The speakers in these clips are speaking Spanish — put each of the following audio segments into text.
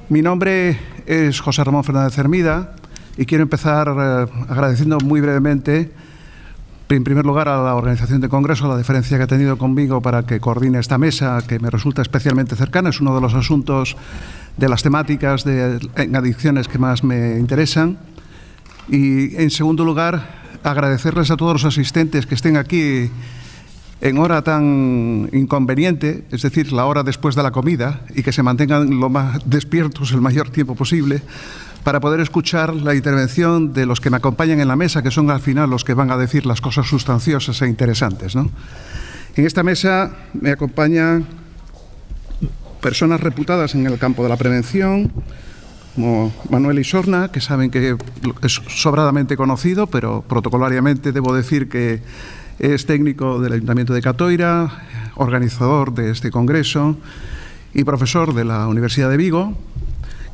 Mi nombre es José Ramón Fernández Hermida y quiero empezar agradeciendo muy brevemente, en primer lugar, a la organización del Congreso, la deferencia que ha tenido conmigo para que coordine esta mesa, que me resulta especialmente cercana. Es uno de los asuntos de las temáticas en adicciones que más me interesan. Y, en segundo lugar, agradecerles a todos los asistentes que estén aquí en hora tan inconveniente, es decir, la hora después de la comida, y que se mantengan lo más despiertos el mayor tiempo posible para poder escuchar la intervención de los que me acompañan en la mesa, que son al final los que van a decir las cosas sustanciosas e interesantes, ¿no? En esta mesa me acompañan personas reputadas en el campo de la prevención, como Manuel Isorna, que saben que es sobradamente conocido, pero protocolariamente debo decir que es técnico del Ayuntamiento de Catoira, organizador de este congreso y profesor de la Universidad de Vigo,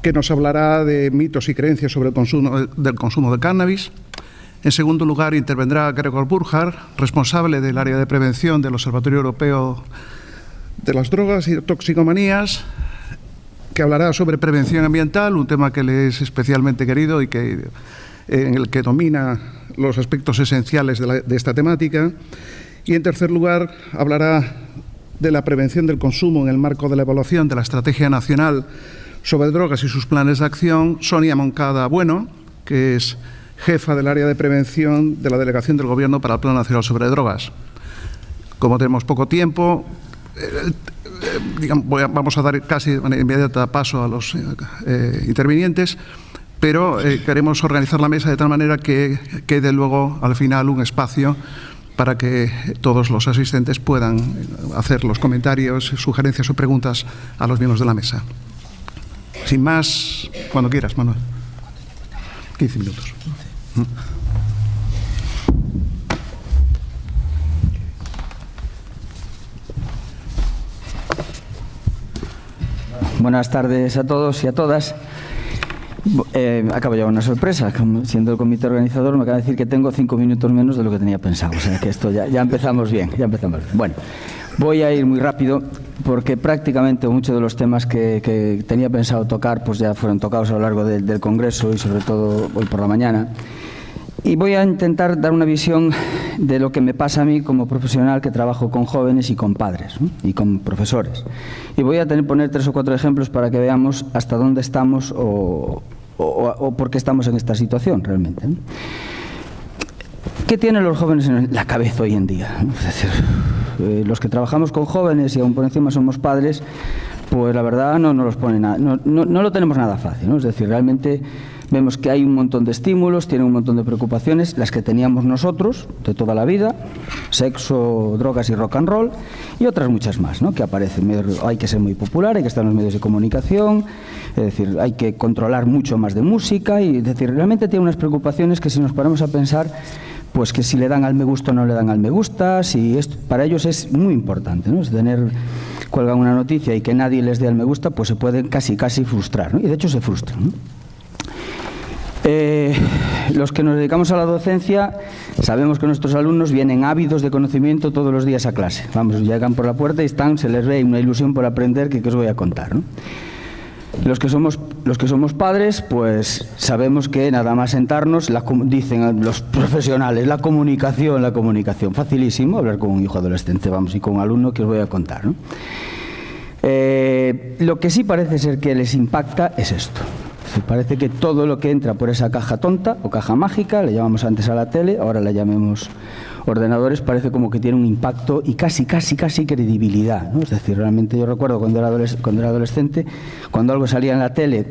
que nos hablará de mitos y creencias sobre el consumo de cannabis. En segundo lugar, intervendrá Gregor Burkhardt, responsable del área de prevención del Observatorio Europeo de las Drogas y Toxicomanías, que hablará sobre prevención ambiental, un tema que le es especialmente querido y en el que domina los aspectos esenciales de esta temática. Y, en tercer lugar, hablará de la prevención del consumo en el marco de la evaluación de la Estrategia Nacional sobre Drogas y sus planes de acción, Sonia Moncada Bueno, que es jefa del área de prevención de la Delegación del Gobierno para el Plan Nacional sobre Drogas. Como tenemos poco tiempo, vamos a dar casi de manera inmediata paso a los intervinientes, pero queremos organizar la mesa de tal manera que quede luego al final un espacio para que todos los asistentes puedan hacer los comentarios, sugerencias o preguntas a los miembros de la mesa. Sin más, cuando quieras, Manuel. 15 minutos. Buenas tardes a todos y a todas. Acabo de llevar una sorpresa. Siendo el comité organizador, me acaba de decir que tengo 5 minutos menos de lo que tenía pensado. O sea que esto ya empezamos bien, Bueno, voy a ir muy rápido porque prácticamente muchos de los temas que tenía pensado tocar pues ya fueron tocados a lo largo del Congreso y sobre todo hoy por la mañana. Y voy a intentar dar una visión de lo que me pasa a mí como profesional que trabajo con jóvenes y con padres, ¿no? Y con profesores. Y voy a poner 3 o 4 ejemplos para que veamos hasta dónde estamos o por qué estamos en esta situación realmente, ¿no? ¿Qué tienen los jóvenes en la cabeza hoy en día? Es decir, los que trabajamos con jóvenes y aún por encima somos padres, pues la verdad no nos pone nada, no lo tenemos nada fácil, ¿no? Es decir, realmente vemos que hay un montón de estímulos, tienen un montón de preocupaciones, las que teníamos nosotros de toda la vida, sexo, drogas y rock and roll, y otras muchas más, ¿no? Que aparecen. Hay que ser muy popular, hay que estar en los medios de comunicación, es decir, hay que controlar mucho más de música, y es decir, realmente tiene unas preocupaciones que si nos paramos a pensar, pues que si le dan al me gusta o no le dan al me gusta, si esto, para ellos es muy importante, ¿no? Es cuelgan una noticia y que nadie les dé al me gusta, pues se pueden casi frustrar, ¿no? Y de hecho se frustran, ¿no? Los que nos dedicamos a la docencia sabemos que nuestros alumnos vienen ávidos de conocimiento todos los días a clase. Vamos, llegan por la puerta y se les ve una ilusión por aprender que os voy a contar, ¿no? Los que somos padres, pues sabemos que nada más sentarnos, dicen los profesionales, la comunicación, facilísimo hablar con un hijo adolescente, vamos, y con un alumno que os voy a contar, ¿no? Lo que sí parece ser que les impacta es esto. Parece que todo lo que entra por esa caja tonta o caja mágica, le llamamos antes a la tele, ahora la llamemos ordenadores, parece como que tiene un impacto y casi credibilidad, ¿no? Es decir, realmente yo recuerdo cuando era adolescente, cuando algo salía en la tele,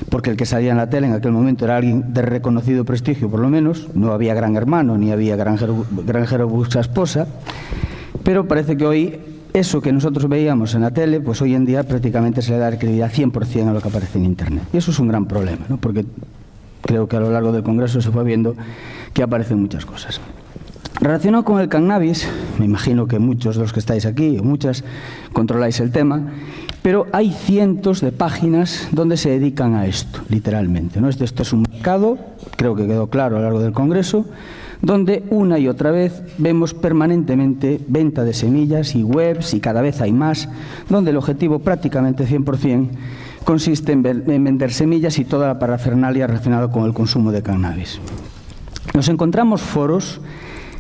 porque el que salía en la tele en aquel momento era alguien de reconocido prestigio por lo menos, no había Gran Hermano ni había Granjero busca esposa, pero parece que hoy eso que nosotros veíamos en la tele, pues hoy en día prácticamente se le da credibilidad 100% a lo que aparece en Internet. Y eso es un gran problema, ¿no? Porque creo que a lo largo del Congreso se fue viendo que aparecen muchas cosas. Relacionado con el cannabis, me imagino que muchos de los que estáis aquí, o muchas, controláis el tema, pero hay cientos de páginas donde se dedican a esto, literalmente, ¿no? Esto es un mercado, creo que quedó claro a lo largo del Congreso, donde una y otra vez vemos permanentemente venta de semillas y webs, y cada vez hay más, donde el objetivo prácticamente 100% consiste en vender semillas y toda la parafernalia relacionada con el consumo de cannabis. Nos encontramos foros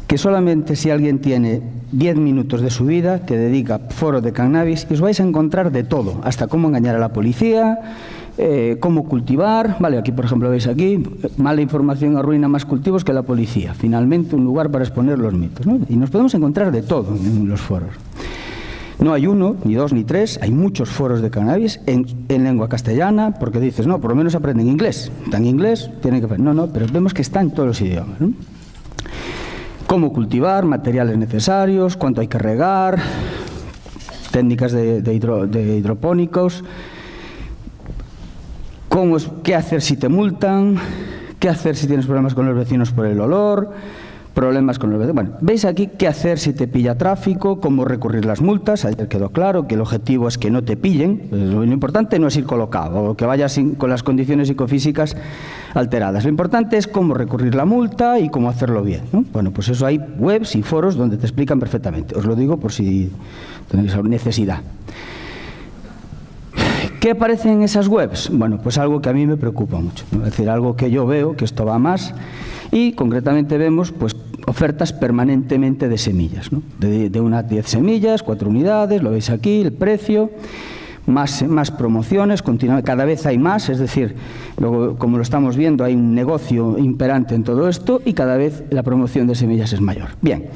que solamente si alguien tiene 10 minutos de su vida que dedica foro de cannabis, y os vais a encontrar de todo, hasta cómo engañar a la policía, cómo cultivar, vale, aquí por ejemplo veis aquí, mala información arruina más cultivos que la policía, finalmente un lugar para exponer los mitos, ¿no? Y nos podemos encontrar de todo en los foros. No hay uno, ni dos, ni tres, hay muchos foros de cannabis en lengua castellana, porque dices, no, por lo menos aprenden inglés, está en inglés, tienen que... No, pero vemos que está en todos los idiomas, ¿no? Cómo cultivar, materiales necesarios, cuánto hay que regar, técnicas de hidropónicos, qué hacer si te multan, qué hacer si tienes problemas con los vecinos por el olor, problemas con los vecinos. Bueno, veis aquí qué hacer si te pilla tráfico, cómo recurrir las multas. Ayer quedó claro que el objetivo es que no te pillen. Lo importante no es ir colocado o que vayas con las condiciones psicofísicas alteradas. Lo importante es cómo recurrir la multa y cómo hacerlo bien, ¿no? Bueno, pues eso hay webs y foros donde te explican perfectamente. Os lo digo por si tenéis necesidad. ¿Qué aparece en esas webs? Bueno, pues algo que a mí me preocupa mucho, ¿no? Es decir, algo que yo veo que esto va más, y concretamente vemos pues ofertas permanentemente de semillas, ¿no? De unas 10 semillas, 4 unidades, lo veis aquí, el precio, más promociones, cada vez hay más, es decir, luego, como lo estamos viendo, hay un negocio imperante en todo esto y cada vez la promoción de semillas es mayor. Bien,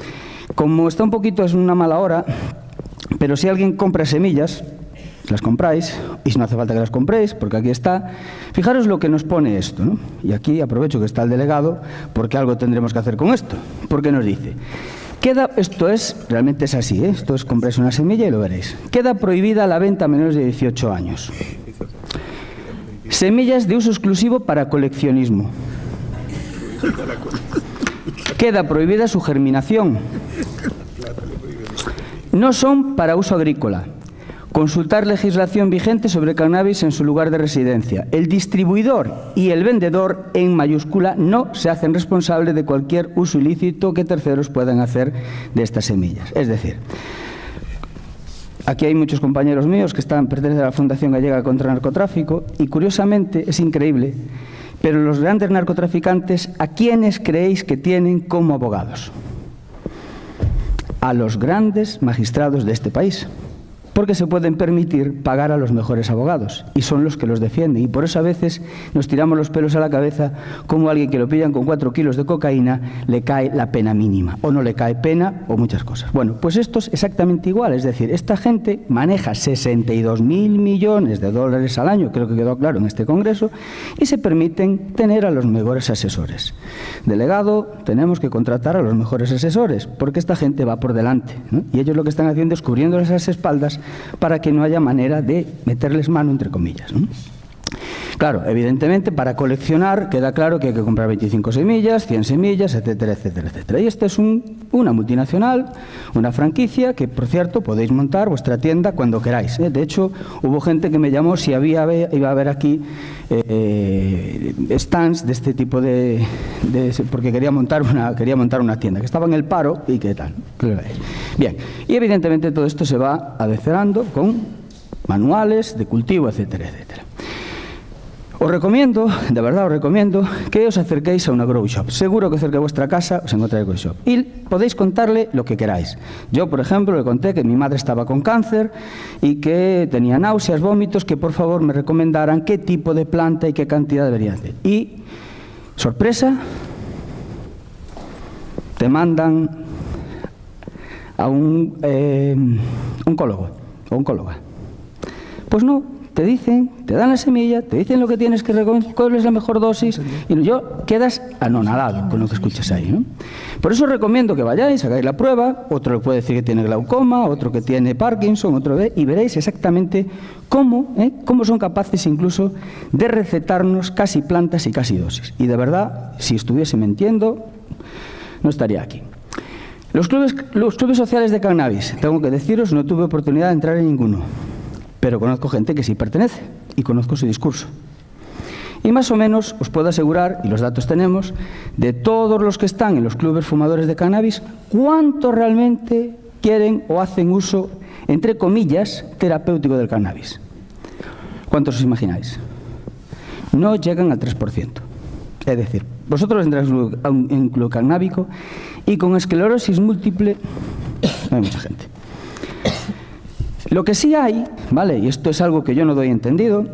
como está un poquito, es una mala hora, pero si alguien compra semillas, las compráis, y no hace falta que las compréis, porque aquí está. Fijaros lo que nos pone esto, ¿no? Y aquí aprovecho que está el delegado, porque algo tendremos que hacer con esto. Porque nos dice, realmente es así, ¿eh? Esto es, compráis una semilla y lo veréis. Queda prohibida la venta a menores de 18 años. Semillas de uso exclusivo para coleccionismo. Queda prohibida su germinación. No son para uso agrícola. Consultar legislación vigente sobre cannabis en su lugar de residencia. El distribuidor y el vendedor, en mayúscula, no se hacen responsables de cualquier uso ilícito que terceros puedan hacer de estas semillas. Es decir, aquí hay muchos compañeros míos que pertenecen a la Fundación Gallega contra el Narcotráfico y, curiosamente, es increíble, pero los grandes narcotraficantes, ¿a quiénes creéis que tienen como abogados? A los grandes magistrados de este país. Porque se pueden permitir pagar a los mejores abogados y son los que los defienden, y por eso a veces nos tiramos los pelos a la cabeza como a alguien que lo pillan con 4 kilos de cocaína le cae la pena mínima o no le cae pena o muchas cosas. Bueno, pues esto es exactamente igual, es decir, esta gente maneja 62.000 millones de dólares al año, creo que quedó claro en este congreso, y se permiten tener a los mejores asesores. Delegado, tenemos que contratar a los mejores asesores porque esta gente va por delante, ¿no? Y ellos lo que están haciendo es cubriéndoles las espaldas para que no haya manera de meterles mano, entre comillas, ¿no? Claro, evidentemente, para coleccionar queda claro que hay que comprar 25 semillas, 100 semillas, etcétera, etcétera, etcétera. Y esta es una multinacional, una franquicia que, por cierto, podéis montar vuestra tienda cuando queráis, ¿eh? De hecho, hubo gente que me llamó si iba a haber aquí stands de este tipo porque quería montar una tienda, que estaba en el paro y qué tal. Bien, y evidentemente todo esto se va adecerando con manuales de cultivo, etcétera, etcétera. Os recomiendo, de verdad os recomiendo, que os acerquéis a una grow shop. Seguro que cerca de vuestra casa os encontráis grow shop. Y podéis contarle lo que queráis. Yo, por ejemplo, le conté que mi madre estaba con cáncer y que tenía náuseas, vómitos, que por favor me recomendaran qué tipo de planta y qué cantidad debería hacer. Y, sorpresa, te mandan a un oncólogo o oncóloga. Pues no. Te dan la semilla, te dicen lo que tienes que recomendar, cuál es la mejor dosis, y quedas anonadado con lo que escuchas ahí, ¿no? Por eso os recomiendo que vayáis, hagáis la prueba, otro le puede decir que tiene glaucoma, otro que tiene Parkinson, otro y veréis exactamente cómo son capaces incluso de recetarnos casi plantas y casi dosis. Y de verdad, si estuviese mintiendo, no estaría aquí. Los clubes sociales de cannabis, tengo que deciros, no tuve oportunidad de entrar en ninguno. Pero conozco gente que sí pertenece y conozco su discurso. Y más o menos os puedo asegurar, y los datos tenemos, de todos los que están en los clubes fumadores de cannabis, cuánto realmente quieren o hacen uso, entre comillas, terapéutico del cannabis. ¿Cuántos os imagináis? No llegan al 3%. Es decir, vosotros entráis en un club cannábico y con esclerosis múltiple no hay mucha gente. Lo que sí hay, ¿vale? Y esto es algo que yo no doy entendido,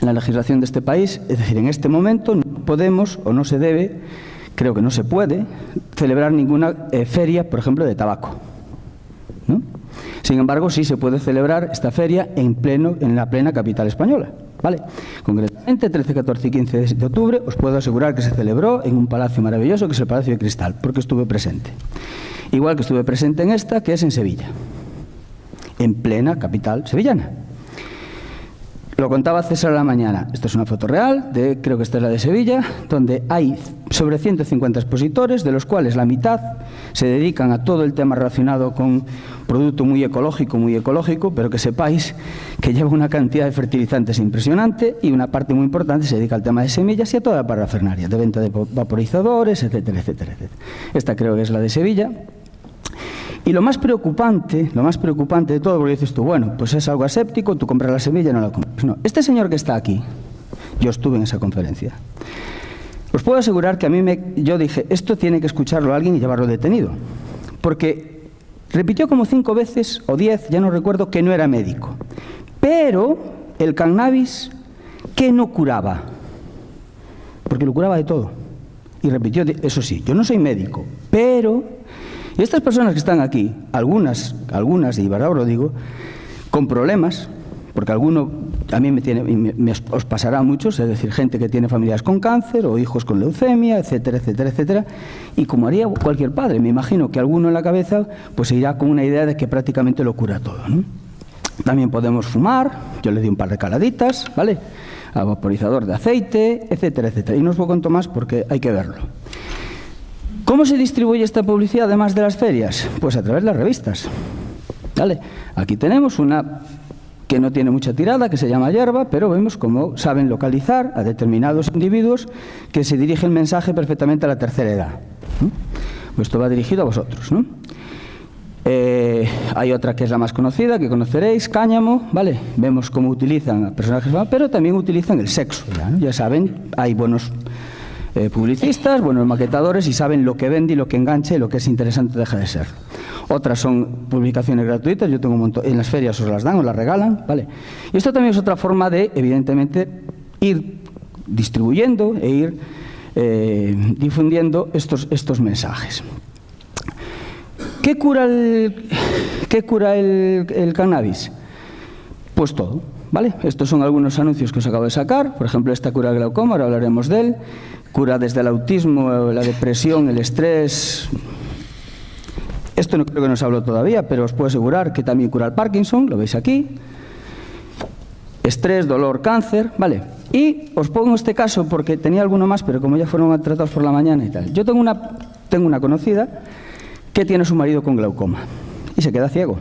en la legislación de este país, es decir, en este momento no podemos o no se debe, creo que no se puede, celebrar ninguna feria, por ejemplo, de tabaco, ¿no? Sin embargo, sí se puede celebrar esta feria en la plena capital española, ¿vale? Concretamente, 13, 14 y 15 de octubre, os puedo asegurar que se celebró en un palacio maravilloso, que es el Palacio de Cristal, porque estuve presente. Igual que estuve presente en esta, que es en Sevilla, en plena capital sevillana. Lo contaba César a la mañana. Esta es una foto real, creo que esta es la de Sevilla, donde hay sobre 150 expositores, de los cuales la mitad se dedican a todo el tema relacionado con producto muy ecológico, pero que sepáis que lleva una cantidad de fertilizantes impresionante y una parte muy importante se dedica al tema de semillas y a toda la parafernalia, de venta de vaporizadores, etcétera, etcétera, etcétera. Esta creo que es la de Sevilla. Y lo más preocupante de todo, porque dices tú, bueno, pues es algo aséptico, tú compras la semilla y no la compras. No, este señor que está aquí, yo estuve en esa conferencia, os puedo asegurar que yo dije, esto tiene que escucharlo alguien y llevarlo detenido, porque repitió como 5 veces, o 10, ya no recuerdo, que no era médico, pero el cannabis, que no curaba, porque lo curaba de todo, y repitió, eso sí, yo no soy médico, pero... Y estas personas que están aquí, algunas, y verdad os lo digo, con problemas, porque alguno, a mí os pasará a muchos, es decir, gente que tiene familias con cáncer o hijos con leucemia, etcétera, etcétera, etcétera, y como haría cualquier padre, me imagino que alguno en la cabeza pues se irá con una idea de que prácticamente lo cura todo, ¿no? También podemos fumar, yo le di un par de caladitas, ¿vale? A vaporizador de aceite, etcétera, etcétera, y no os lo cuento más porque hay que verlo. ¿Cómo se distribuye esta publicidad además de las ferias? Pues a través de las revistas. ¿Vale? Aquí tenemos una que no tiene mucha tirada, que se llama Yerba, pero vemos cómo saben localizar a determinados individuos que se dirige el mensaje perfectamente a la tercera edad, ¿no? Pues esto va dirigido a vosotros, ¿no? Hay otra que es la más conocida, que conoceréis, Cáñamo, ¿vale? Vemos cómo utilizan a personajes, pero también utilizan el sexo, ¿ya, no? Ya saben, hay buenos... publicistas, buenos maquetadores y saben lo que vende y lo que engancha y lo que es interesante deja de ser. Otras son publicaciones gratuitas, yo tengo un montón, en las ferias os las dan, os las regalan, ¿vale? Y esto también es otra forma de, evidentemente, ir distribuyendo e ir difundiendo estos mensajes. ¿Qué cura el cannabis? Pues todo, ¿vale? Estos son algunos anuncios que os acabo de sacar, por ejemplo, esta cura el glaucoma, ahora hablaremos de él. Cura desde el autismo, la depresión, el estrés. Esto no creo que nos hablo todavía, pero os puedo asegurar que también cura el Parkinson, lo veis aquí. Estrés, dolor, cáncer, ¿vale? Y os pongo este caso porque tenía alguno más, pero como ya fueron tratados por la mañana y tal. Yo tengo una conocida que tiene a su marido con glaucoma y se queda ciego.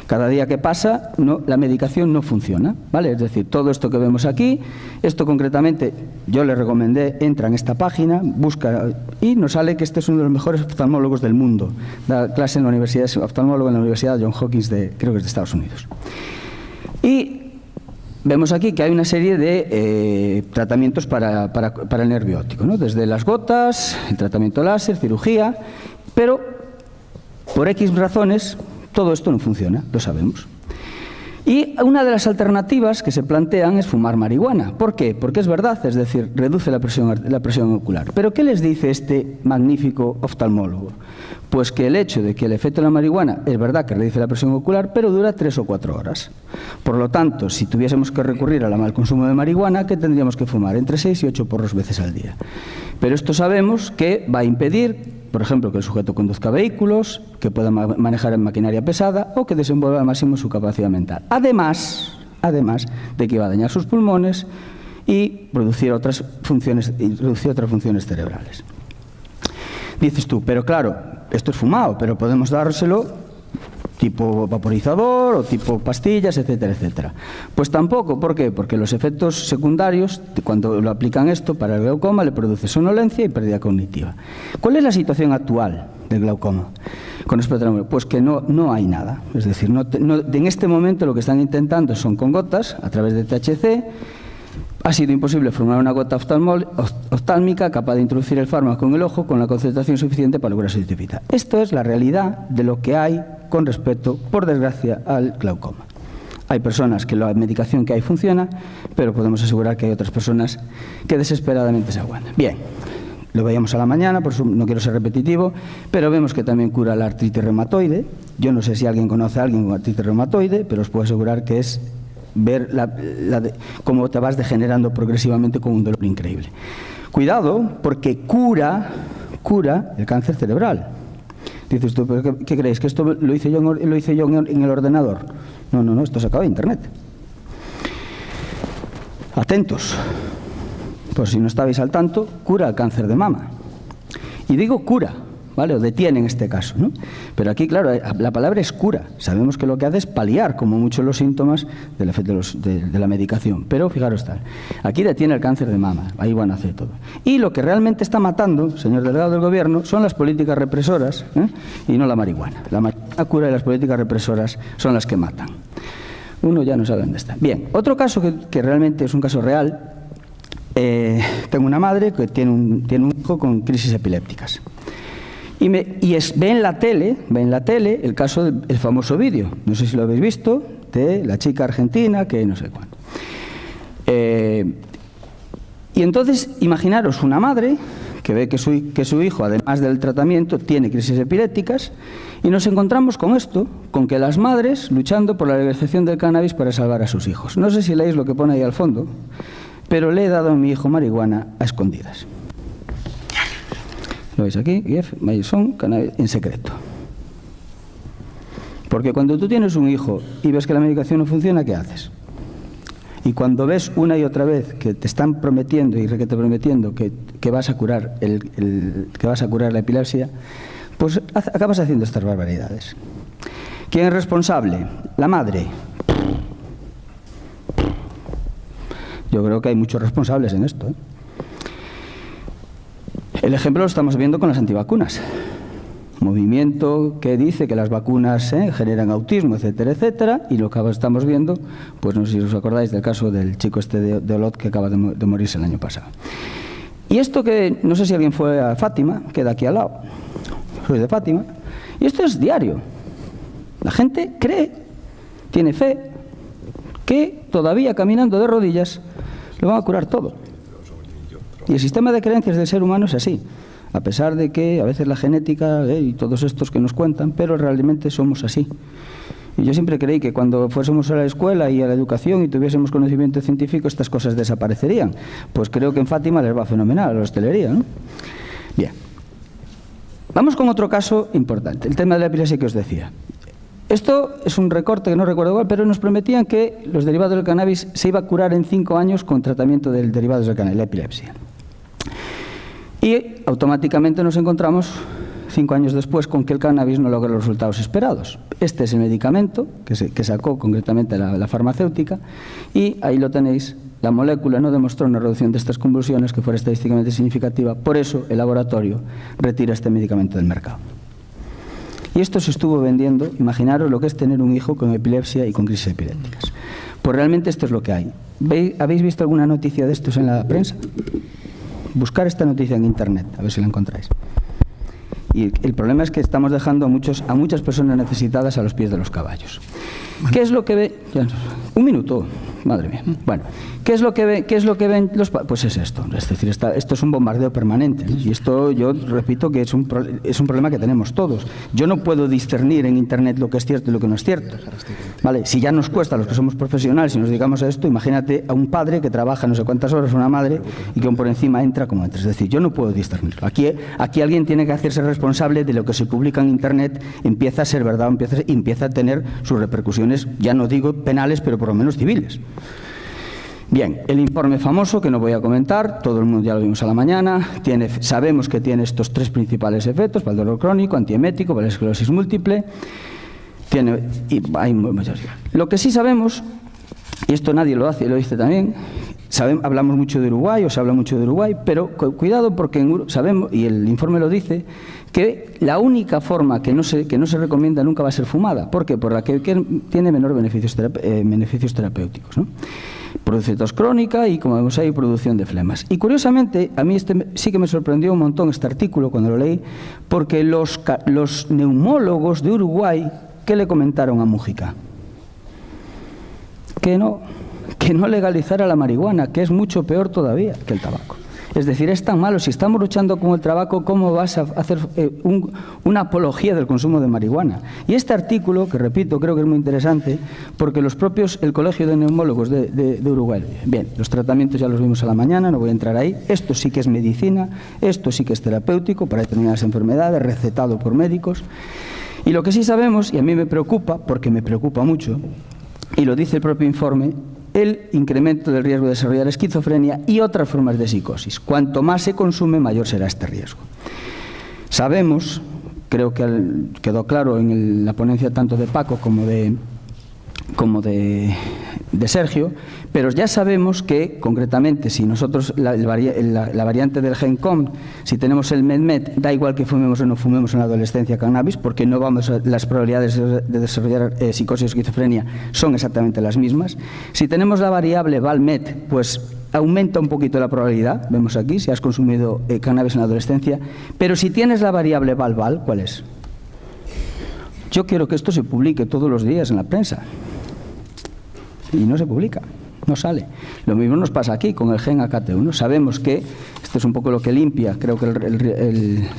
Cada día que pasa, la medicación no funciona, ¿vale? Es decir, todo esto que vemos aquí, esto concretamente, yo le recomendé, entra en esta página, busca, y nos sale que este es uno de los mejores oftalmólogos del mundo. Da clase en la universidad, es oftalmólogo en la Universidad Johns Hopkins, creo que es de Estados Unidos. Y vemos aquí que hay una serie de tratamientos para el nervio óptico, ¿no? Desde las gotas, el tratamiento láser, cirugía, pero por X razones... todo esto no funciona, lo sabemos. Y una de las alternativas que se plantean es fumar marihuana. ¿Por qué? Porque es verdad, es decir, reduce la presión ocular. ¿Pero qué les dice este magnífico oftalmólogo? Pues que el hecho de que el efecto de la marihuana es verdad que reduce la presión ocular, pero dura 3 o 4 horas. Por lo tanto, si tuviésemos que recurrir al consumo de marihuana, ¿qué tendríamos que fumar? Entre 6 y 8 porros veces al día. Pero esto sabemos que va a impedir, por ejemplo, que el sujeto conduzca vehículos, que pueda manejar en maquinaria pesada o que desenvuelva al máximo su capacidad mental. Además de que va a dañar sus pulmones y reducir otras funciones cerebrales. Dices tú, pero claro, esto es fumado, pero podemos dárselo tipo vaporizador o tipo pastillas, etcétera, etcétera. Pues tampoco, ¿por qué? Porque los efectos secundarios, cuando lo aplican esto para el glaucoma, le produce somnolencia y pérdida cognitiva. ¿Cuál es la situación actual del glaucoma con respecto al pues que no hay nada. Es decir, en este momento lo que están intentando son con gotas, a través de THC. Ha sido imposible formar una gota oftálmica capaz de introducir el fármaco en el ojo con la concentración suficiente para lograr su efectividad. Esto es la realidad de lo que hay con respecto, por desgracia, al glaucoma. Hay personas que la medicación que hay funciona, pero podemos asegurar que hay otras personas que desesperadamente se aguantan. Bien, lo veíamos a la mañana, por eso no quiero ser repetitivo, pero vemos que también cura la artritis reumatoide. Yo no sé si alguien conoce a alguien con artritis reumatoide, pero os puedo asegurar que es ver cómo te vas degenerando progresivamente con un dolor increíble. Cuidado, porque cura el cáncer cerebral. Dices tú, ¿pero qué creéis? ¿Que esto lo hice yo en el ordenador? No, esto se acaba de Internet. Atentos, por si no estabais al tanto, cura el cáncer de mama. Y digo cura, ¿vale? O detiene en este caso, ¿no? Pero aquí, claro, la palabra es cura. Sabemos que lo que hace es paliar, como mucho, los síntomas de la medicación. Pero fijaros, aquí detiene el cáncer de mama. Ahí van a hacer todo. Y lo que realmente está matando, señor delegado del Gobierno, son las políticas represoras, y no la marihuana. La marihuana cura y las políticas represoras son las que matan. Uno ya no sabe dónde está. Bien, otro caso que realmente es un caso real. Tengo una madre que tiene un hijo con crisis epilépticas. Y ve en la tele el caso del famoso vídeo, no sé si lo habéis visto, de la chica argentina que no sé cuánto. Y entonces, imaginaros una madre que ve que su hijo, además del tratamiento, tiene crisis epilépticas, y nos encontramos con esto, con que las madres luchando por la legalización del cannabis para salvar a sus hijos. No sé si leéis lo que pone ahí al fondo, pero le he dado a mi hijo marihuana a escondidas. Lo veis aquí, Mason, cannabis en secreto. Porque cuando tú tienes un hijo y ves que la medicación no funciona, ¿qué haces? Y cuando ves una y otra vez que te están prometiendo y requete prometiendo que vas a curar que vas a curar la epilepsia, pues acabas haciendo estas barbaridades. ¿Quién es responsable? La madre. Yo creo que hay muchos responsables en esto, El ejemplo lo estamos viendo con las antivacunas. Movimiento que dice que las vacunas generan autismo, etcétera, etcétera, y lo que estamos viendo, pues no sé si os acordáis del caso del chico de Olot que acaba de morirse el año pasado. Y esto que, no sé si alguien fue a Fátima, queda aquí al lado, soy de Fátima, y esto es diario. La gente cree, tiene fe, que todavía caminando de rodillas lo van a curar todo. Y el sistema de creencias del ser humano es así, a pesar de que a veces la genética y todos estos que nos cuentan, pero realmente somos así. Y yo siempre creí que cuando fuésemos a la escuela y a la educación y tuviésemos conocimiento científico, estas cosas desaparecerían. Pues creo que en Fátima les va fenomenal a la hostelería, ¿no? Bien. Vamos con otro caso importante, el tema de la epilepsia que os decía. Esto es un recorte que no recuerdo cuál, pero nos prometían que los derivados del cannabis se iba a curar en 5 años con tratamiento de derivados del cannabis, la epilepsia. Y automáticamente nos encontramos 5 años después con que el cannabis no logra los resultados esperados. Este es el medicamento que sacó concretamente la farmacéutica, y ahí lo tenéis. La molécula no demostró una reducción de estas convulsiones que fuera estadísticamente significativa, por eso el laboratorio retira este medicamento del mercado. Y esto se estuvo vendiendo, imaginaros lo que es tener un hijo con epilepsia y con crisis epilépticas. Pues realmente esto es lo que hay. ¿Habéis visto alguna noticia de estos en la prensa? Buscar esta noticia en Internet, a ver si la encontráis. Y el problema es que estamos dejando a muchas personas necesitadas a los pies de los caballos. ¿Qué es lo que ve? Un minuto, madre mía. Bueno, ¿qué es lo que ven los padres? Pues es esto. Es decir, esto es un bombardeo permanente, ¿no? Y esto, yo repito, que es un problema que tenemos todos. Yo no puedo discernir en Internet lo que es cierto y lo que no es cierto. ¿Vale? Si ya nos cuesta a los que somos profesionales y nos dedicamos a esto, imagínate a un padre que trabaja no sé cuántas horas, una madre, y que aún por encima entra como entra. Es decir, yo no puedo discernirlo. Aquí alguien tiene que hacerse responsable de lo que se publica en Internet, empieza a ser verdad, empieza a tener sus repercusiones, ya no digo penales, pero por lo menos civiles. Bien, el informe famoso, que no voy a comentar, todo el mundo ya lo vimos a la mañana, sabemos que tiene estos 3 principales efectos: para el dolor crónico, antiemético, para la esclerosis múltiple. Hay muchas. Lo que sí sabemos, y esto nadie lo dice también, hablamos mucho de Uruguay, o se habla mucho de Uruguay, pero cuidado porque sabemos, y el informe lo dice, que la única forma que no se recomienda nunca va a ser fumada. ¿Por qué? Por la que tiene menor beneficios terapéuticos, ¿no? Produce tos crónica y, como vemos ahí, producción de flemas. Y curiosamente, a mí sí que me sorprendió un montón este artículo cuando lo leí, porque los neumólogos de Uruguay, ¿qué le comentaron a Mújica? Que no legalizara la marihuana, que es mucho peor todavía que el tabaco. Es decir, es tan malo. Si estamos luchando con el tabaco, ¿cómo vas a hacer una apología del consumo de marihuana? Y este artículo, que repito, creo que es muy interesante, porque el Colegio de Neumólogos de Uruguay, bien, los tratamientos ya los vimos a la mañana, no voy a entrar ahí, esto sí que es medicina, esto sí que es terapéutico para determinadas enfermedades, recetado por médicos. Y lo que sí sabemos, y a mí me preocupa, porque me preocupa mucho, y lo dice el propio informe, el incremento del riesgo de desarrollar esquizofrenia y otras formas de psicosis. Cuanto más se consume, mayor será este riesgo. Sabemos, creo que quedó claro en la ponencia tanto de Paco como de Sergio, pero ya sabemos que, concretamente, si nosotros la variante del gen COM, si tenemos el MED-MED, da igual que fumemos o no fumemos en la adolescencia cannabis, porque las probabilidades de desarrollar psicosis o esquizofrenia son exactamente las mismas. Si tenemos la variable VAL-MED, pues aumenta un poquito la probabilidad, vemos aquí, si has consumido cannabis en la adolescencia, pero si tienes la variable VAL-VAL, ¿cuál es? Yo quiero que esto se publique todos los días en la prensa. Y no se publica, no sale. Lo mismo nos pasa aquí con el gen AKT1. Sabemos que esto es un poco lo que limpia, creo que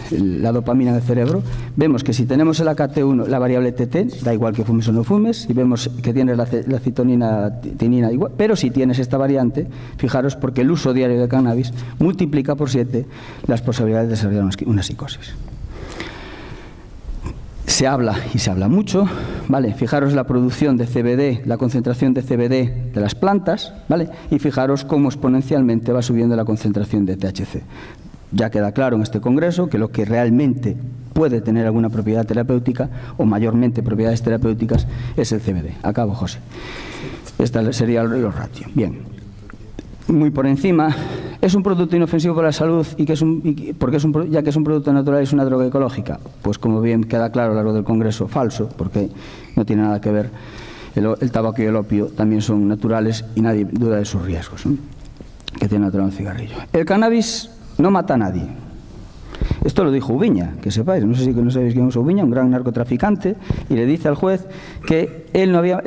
la dopamina del cerebro. Vemos que si tenemos el AKT1, la variable TT, da igual que fumes o no fumes, y vemos que tienes la citonina igual, pero si tienes esta variante, fijaros, porque el uso diario de cannabis multiplica por 7 las posibilidades de desarrollar una psicosis. Se habla, y se habla mucho, ¿vale? Fijaros la producción de CBD, la concentración de CBD de las plantas, ¿vale? Y fijaros cómo exponencialmente va subiendo la concentración de THC. Ya queda claro en este congreso que lo que realmente puede tener alguna propiedad terapéutica, o mayormente propiedades terapéuticas, es el CBD. Acabo, José. Esta sería los ratios. Bien. Muy por encima, ¿es un producto inofensivo para la salud ya que es un producto natural y es una droga ecológica? Pues como bien queda claro a lo largo del Congreso, falso, porque no tiene nada que ver. El tabaco y el opio también son naturales y nadie duda de sus riesgos, ¿no?, que tiene natural un cigarrillo. El cannabis no mata a nadie. Esto lo dijo Ubiña, que sepáis, no sé si no sabéis quién es Ubiña, un gran narcotraficante, y le dice al juez que él no había,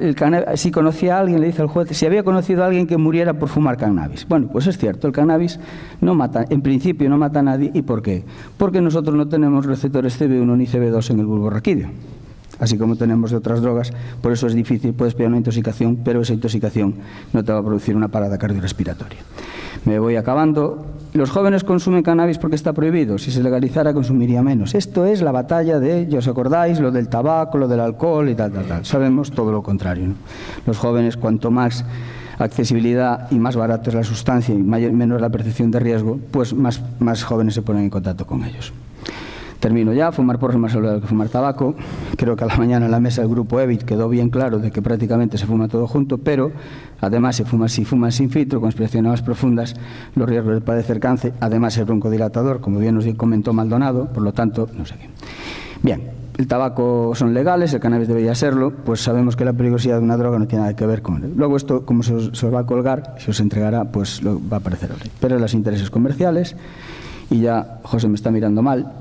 si conocía a alguien, le dice al juez si había conocido a alguien que muriera por fumar cannabis. Bueno, pues es cierto, el cannabis no mata, en principio no mata a nadie. ¿Y por qué? Porque nosotros no tenemos receptores CB1 ni CB2 en el bulbo raquídeo, así como tenemos de otras drogas. Por eso es difícil, puedes pillar una intoxicación, pero esa intoxicación no te va a producir una parada cardiorrespiratoria. Me voy acabando. Los jóvenes consumen cannabis porque está prohibido. Si se legalizara, consumiría menos. Esto es la batalla de, ¿os acordáis? Lo del tabaco, lo del alcohol y tal. Sabemos todo lo contrario, ¿no? Los jóvenes, cuanto más accesibilidad y más barato es la sustancia y menor la percepción de riesgo, pues más jóvenes se ponen en contacto con ellos. Termino ya. Fumar porro es más saludable que fumar tabaco. Creo que a la mañana en la mesa del grupo EBIT quedó bien claro de que prácticamente se fuma todo junto, pero además si fumas sin filtro, con aspiraciones más profundas, los riesgos de padecer cáncer, además es broncodilatador, como bien nos comentó Maldonado, por lo tanto, no sé qué. Bien, el tabaco son legales, el cannabis debería serlo, pues sabemos que la peligrosidad de una droga no tiene nada que ver con él. Luego esto, como se os va a colgar, se os entregará, pues va a aparecer ahí. Pero los intereses comerciales, y ya José me está mirando mal,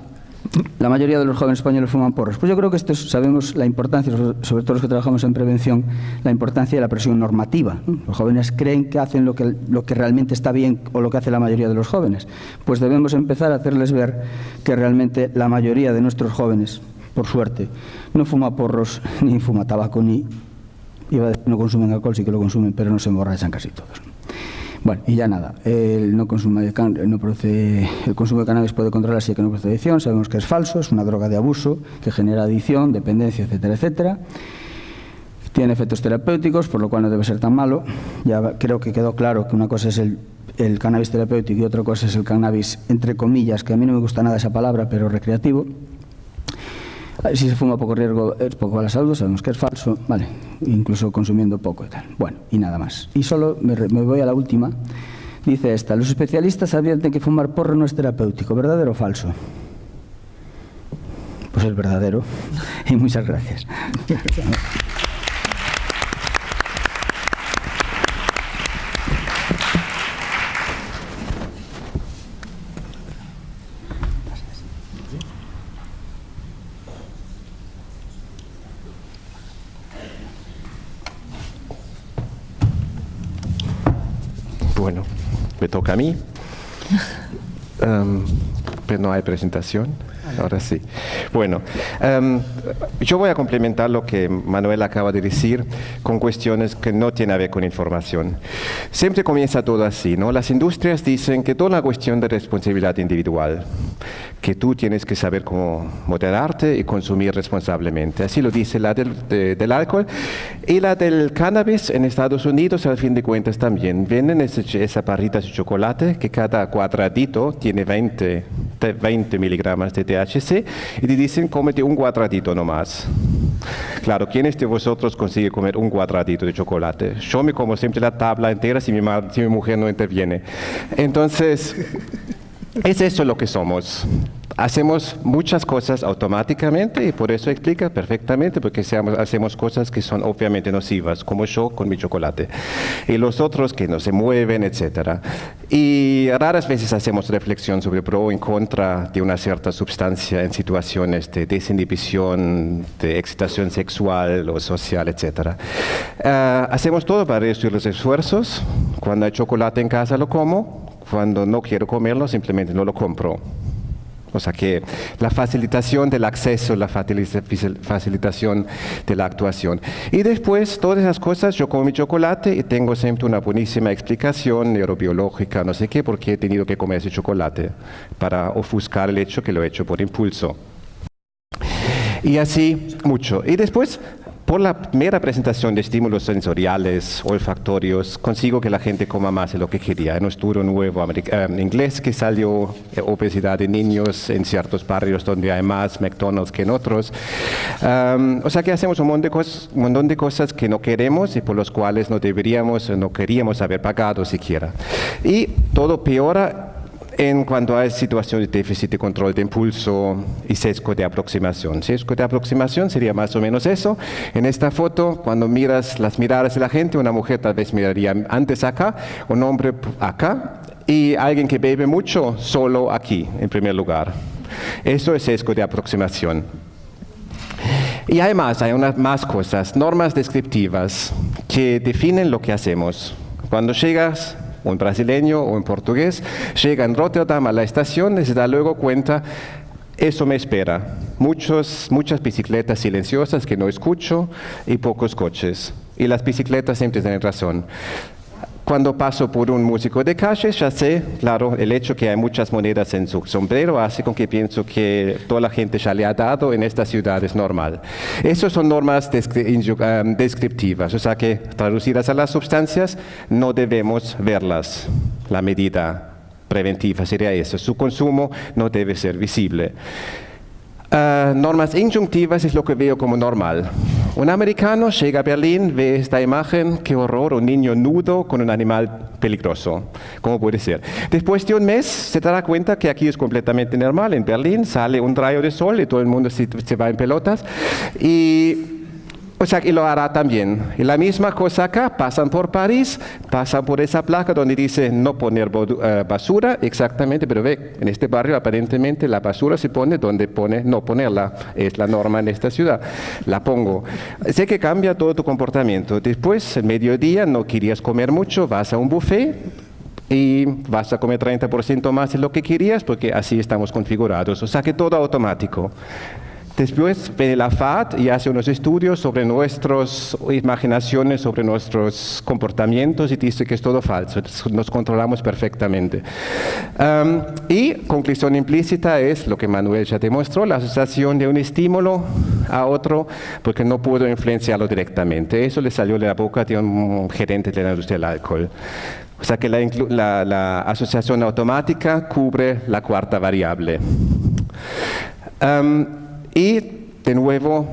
la mayoría de los jóvenes españoles fuman porros. Pues yo creo que esto sabemos la importancia, sobre todo los que trabajamos en prevención, la importancia de la presión normativa, ¿no? Los jóvenes creen que hacen lo que realmente está bien o lo que hace la mayoría de los jóvenes. Pues debemos empezar a hacerles ver que realmente la mayoría de nuestros jóvenes, por suerte, no fuma porros, ni fuma tabaco, ni iba a decir, no consumen alcohol, sí que lo consumen, pero no se emborrachan casi todos, ¿no? Bueno, y ya nada, el consumo de cannabis puede controlarse que no produce adicción, sabemos que es falso, es una droga de abuso que genera adicción, dependencia, etcétera, etcétera. Tiene efectos terapéuticos, por lo cual no debe ser tan malo. Ya creo que quedó claro que una cosa es el cannabis terapéutico y otra cosa es el cannabis, entre comillas, que a mí no me gusta nada esa palabra, pero recreativo. Si se fuma poco riesgo es poco a la salud, sabemos que es falso, vale, incluso consumiendo poco y tal. Bueno, y nada más. Y solo me voy a la última. Dice esta: los especialistas advierten que fumar porro no es terapéutico, ¿verdadero o falso? Pues es verdadero. Y muchas gracias. Bueno, me toca a mí. Pero no hay presentación. Ahora sí. Bueno, yo voy a complementar lo que Manuel acaba de decir con cuestiones que no tienen que ver con información. Siempre comienza todo así, ¿no? Las industrias dicen que toda una cuestión de responsabilidad individual, que tú tienes que saber cómo moderarte y consumir responsablemente. Así lo dice la del alcohol. Y la del cannabis en Estados Unidos, al fin de cuentas, también. Venden esas barritas de chocolate que cada cuadradito tiene 20 miligramos de THC y te dicen cómete un cuadradito nomás. Claro, ¿quiénes de vosotros consigue comer un cuadradito de chocolate? Yo me como siempre la tabla entera si mi mujer no interviene. Entonces, es eso lo que somos. Hacemos muchas cosas automáticamente y por eso explica perfectamente porque hacemos cosas que son obviamente nocivas, como yo con mi chocolate. Y los otros que no se mueven, etc. Y raras veces hacemos reflexión sobre pro o en contra de una cierta sustancia en situaciones de desinhibición, de excitación sexual o social, etc. Hacemos todo para reducir los esfuerzos. Cuando hay chocolate en casa lo como, cuando no quiero comerlo simplemente no lo compro. O sea que la facilitación del acceso, la facilitación de la actuación. Y después, todas esas cosas, yo como mi chocolate y tengo siempre una buenísima explicación neurobiológica, no sé qué, por qué he tenido que comer ese chocolate, para ofuscar el hecho que lo he hecho por impulso. Y así mucho. Y después, por la mera presentación de estímulos sensoriales, olfactorios, consigo que la gente coma más de lo que quería. En un estudio nuevo inglés que salió, obesidad de niños en ciertos barrios donde hay más McDonald's que en otros. O sea que hacemos un montón de cosas que no queremos y por los cuales no deberíamos, no queríamos haber pagado siquiera. Y todo peora en cuanto a situaciones de déficit de control de impulso y sesgo de aproximación. Sesgo de aproximación sería más o menos eso. En esta foto, cuando miras las miradas de la gente, una mujer tal vez miraría antes acá, un hombre acá, y alguien que bebe mucho solo aquí, en primer lugar. Eso es sesgo de aproximación. Y hay más cosas, normas descriptivas que definen lo que hacemos. Cuando llegas, un brasileño o un portugués, llega en Rotterdam a la estación y se da luego cuenta, eso me espera. Muchas bicicletas silenciosas que no escucho y pocos coches. Y las bicicletas siempre tienen razón. Cuando paso por un músico de calle, ya sé, claro, el hecho que hay muchas monedas en su sombrero hace con que pienso que toda la gente ya le ha dado en esta ciudad es normal. Esas son normas descriptivas, o sea que traducidas a las sustancias no debemos verlas. La medida preventiva sería eso, su consumo no debe ser visible. Normas injuntivas es lo que veo como normal. Un americano llega a Berlín, ve esta imagen, qué horror, un niño nudo con un animal peligroso. ¿Cómo puede ser? Después de un mes se dará cuenta que aquí es completamente normal. En Berlín sale un rayo de sol y todo el mundo se va en pelotas. O sea, y lo hará también. Y la misma cosa acá, pasan por París, pasan por esa placa donde dice no poner basura, exactamente, pero ve, en este barrio aparentemente la basura se pone donde pone no ponerla, es la norma en esta ciudad, la pongo. Sé que cambia todo tu comportamiento. Después, el mediodía, no querías comer mucho, vas a un buffet, y vas a comer 30% más de lo que querías, porque así estamos configurados. O sea que todo automático. Después viene la FAD y hace unos estudios sobre nuestras imaginaciones, sobre nuestros comportamientos y dice que es todo falso, nos controlamos perfectamente. Y conclusión implícita es lo que Manuel ya demostró, la asociación de un estímulo a otro porque no puedo influenciarlo directamente. Eso le salió de la boca de un gerente de la industria del alcohol. O sea que la asociación automática cubre la cuarta variable. Y de nuevo,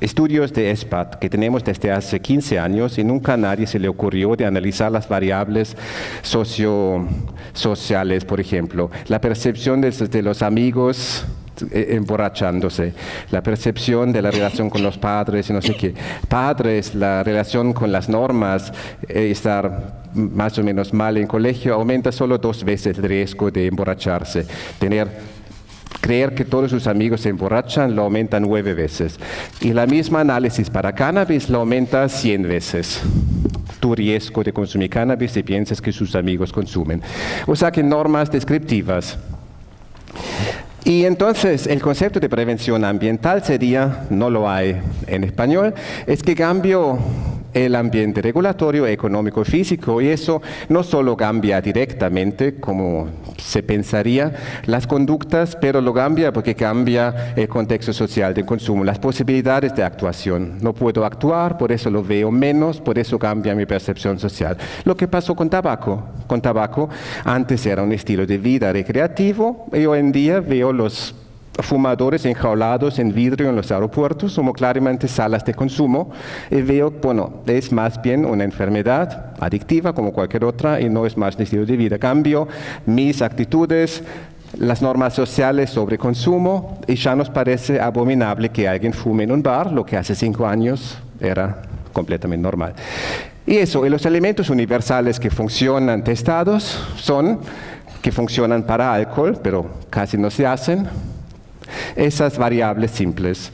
estudios de ESPAD que tenemos desde hace 15 años y nunca a nadie se le ocurrió de analizar las variables sociales, por ejemplo, la percepción de los amigos emborrachándose, la percepción de la relación con los padres y no sé qué. Padres, la relación con las normas, estar más o menos mal en colegio, aumenta solo 2 veces el riesgo de emborracharse. Creer que todos sus amigos se emborrachan lo aumenta 9 veces. Y la misma análisis para cannabis lo aumenta 100 veces. Tu riesgo de consumir cannabis si piensas que sus amigos consumen. O sea que normas descriptivas. Y entonces el concepto de prevención ambiental sería, no lo hay en español, es que cambio el ambiente regulatorio, económico y físico, y eso no solo cambia directamente, como se pensaría, las conductas, pero lo cambia porque cambia el contexto social de consumo, las posibilidades de actuación. No puedo actuar, por eso lo veo menos, por eso cambia mi percepción social. Lo que pasó con tabaco. Con tabaco, antes era un estilo de vida recreativo, y hoy en día veo los fumadores enjaulados en vidrio en los aeropuertos, como claramente salas de consumo, y veo, bueno, es más bien una enfermedad adictiva como cualquier otra y no es más un estilo de vida. Cambio mis actitudes, las normas sociales sobre consumo, y ya nos parece abominable que alguien fume en un bar, lo que hace 5 años era completamente normal. Y eso, y los elementos universales que funcionan testados son que funcionan para alcohol, pero casi no se hacen, esas variables simples.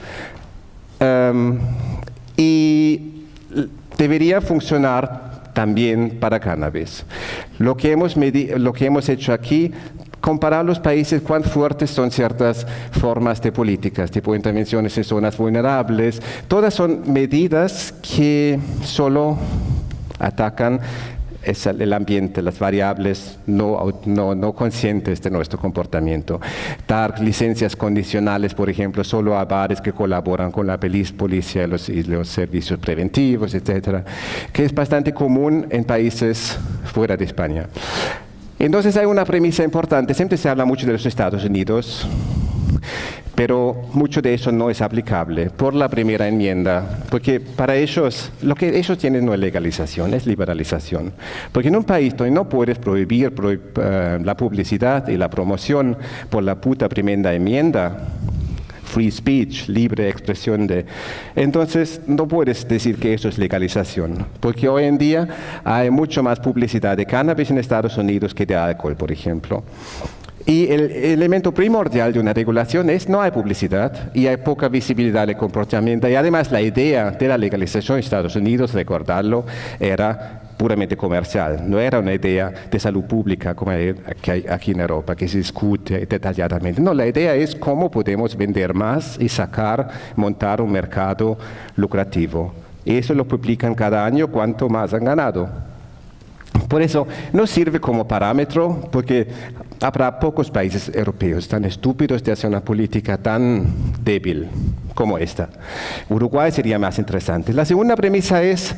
Y debería funcionar también para cannabis. Lo que hemos hecho aquí, comparar los países, cuán fuertes son ciertas formas de políticas, tipo intervenciones en zonas vulnerables, todas son medidas que solo atacan el ambiente, las variables no conscientes de nuestro comportamiento. Dar licencias condicionales, por ejemplo, solo a bares que colaboran con la policía y los servicios preventivos, etcétera, que es bastante común en países fuera de España. Entonces hay una premisa importante. Siempre se habla mucho de los Estados Unidos, pero mucho de eso no es aplicable por la primera enmienda, porque para ellos, lo que ellos tienen no es legalización, es liberalización. Porque en un país donde no puedes prohibir la publicidad y la promoción por la puta primera enmienda, free speech, libre expresión entonces no puedes decir que eso es legalización, porque hoy en día hay mucho más publicidad de cannabis en Estados Unidos que de alcohol, por ejemplo. Y el elemento primordial de una regulación es no hay publicidad y hay poca visibilidad del comportamiento. Y además la idea de la legalización en Estados Unidos, recordarlo, era puramente comercial. No era una idea de salud pública como hay aquí en Europa, que se discute detalladamente. No, la idea es cómo podemos vender más y montar un mercado lucrativo. Y eso lo publican cada año, cuánto más han ganado. Por eso no sirve como parámetro, porque habrá pocos países europeos tan estúpidos de hacer una política tan débil como esta. Uruguay sería más interesante. La segunda premisa es,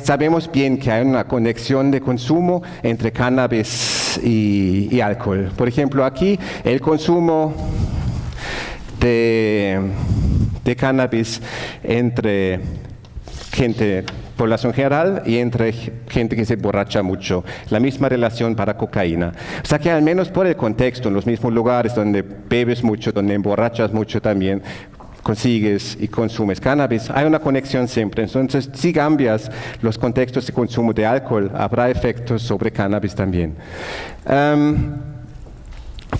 sabemos bien que hay una conexión de consumo entre cannabis y alcohol. Por ejemplo, aquí el consumo de cannabis entre población general y entre gente que se emborracha mucho. La misma relación para cocaína. O sea que al menos por el contexto, en los mismos lugares donde bebes mucho, donde emborrachas mucho también, consigues y consumes cannabis, hay una conexión siempre. Entonces, si cambias los contextos de consumo de alcohol, habrá efectos sobre cannabis también.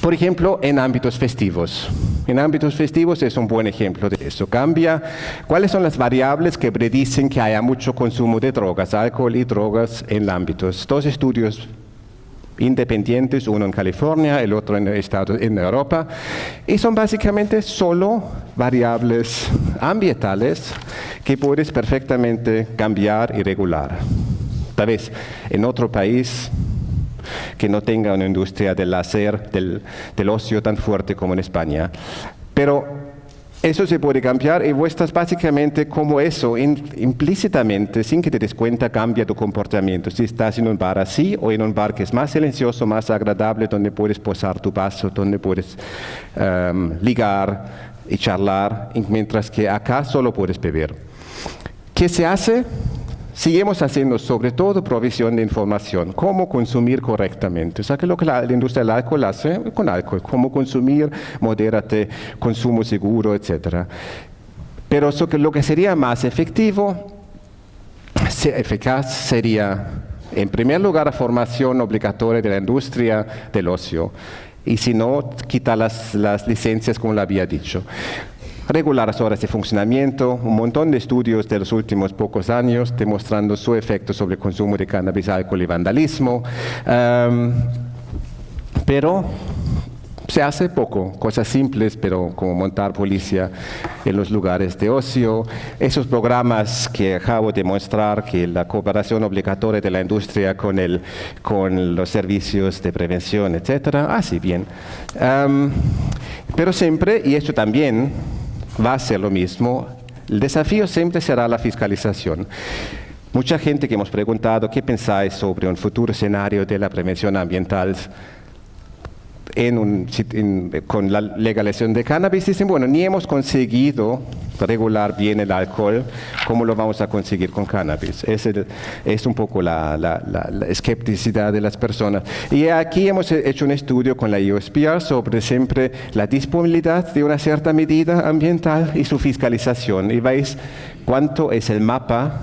Por ejemplo, en ámbitos festivos. En ámbitos festivos es un buen ejemplo de eso. Cambia. ¿Cuáles son las variables que predicen que haya mucho consumo de drogas, alcohol y drogas en ámbitos? 2 estudios independientes, uno en California, el otro en Europa, y son básicamente solo variables ambientales que puedes perfectamente cambiar y regular. Tal vez en otro país que no tenga una industria del placer, del ocio tan fuerte como en España. Pero eso se puede cambiar y muestras básicamente cómo eso implícitamente, sin que te des cuenta, cambia tu comportamiento. Si estás en un bar así o en un bar que es más silencioso, más agradable, donde puedes posar tu vaso, donde puedes ligar, y charlar, mientras que acá solo puedes beber. ¿Qué se hace? Seguimos haciendo sobre todo provisión de información, cómo consumir correctamente. O sea, que lo que la industria del alcohol hace con alcohol, cómo consumir, modérate, consumo seguro, etc. Pero lo que sería más eficaz sería, en primer lugar, la formación obligatoria de la industria del ocio. Y si no, quitar las licencias, como lo había dicho. Regular las horas de funcionamiento, un montón de estudios de los últimos pocos años demostrando su efecto sobre el consumo de cannabis, alcohol y vandalismo. Pero se hace poco, cosas simples, pero como montar policía en los lugares de ocio. Esos programas que acabo de mostrar, que la cooperación obligatoria de la industria con los servicios de prevención, etc. Así bien. Pero siempre, y esto también va a ser lo mismo, el desafío siempre será la fiscalización. Mucha gente que hemos preguntado qué pensáis sobre un futuro escenario de la prevención ambiental con la legalización de cannabis, dicen, bueno, ni hemos conseguido regular bien el alcohol, ¿cómo lo vamos a conseguir con cannabis? Es un poco la escepticidad de las personas. Y aquí hemos hecho un estudio con la USPR sobre siempre la disponibilidad de una cierta medida ambiental y su fiscalización. Y veis cuánto es el mapa.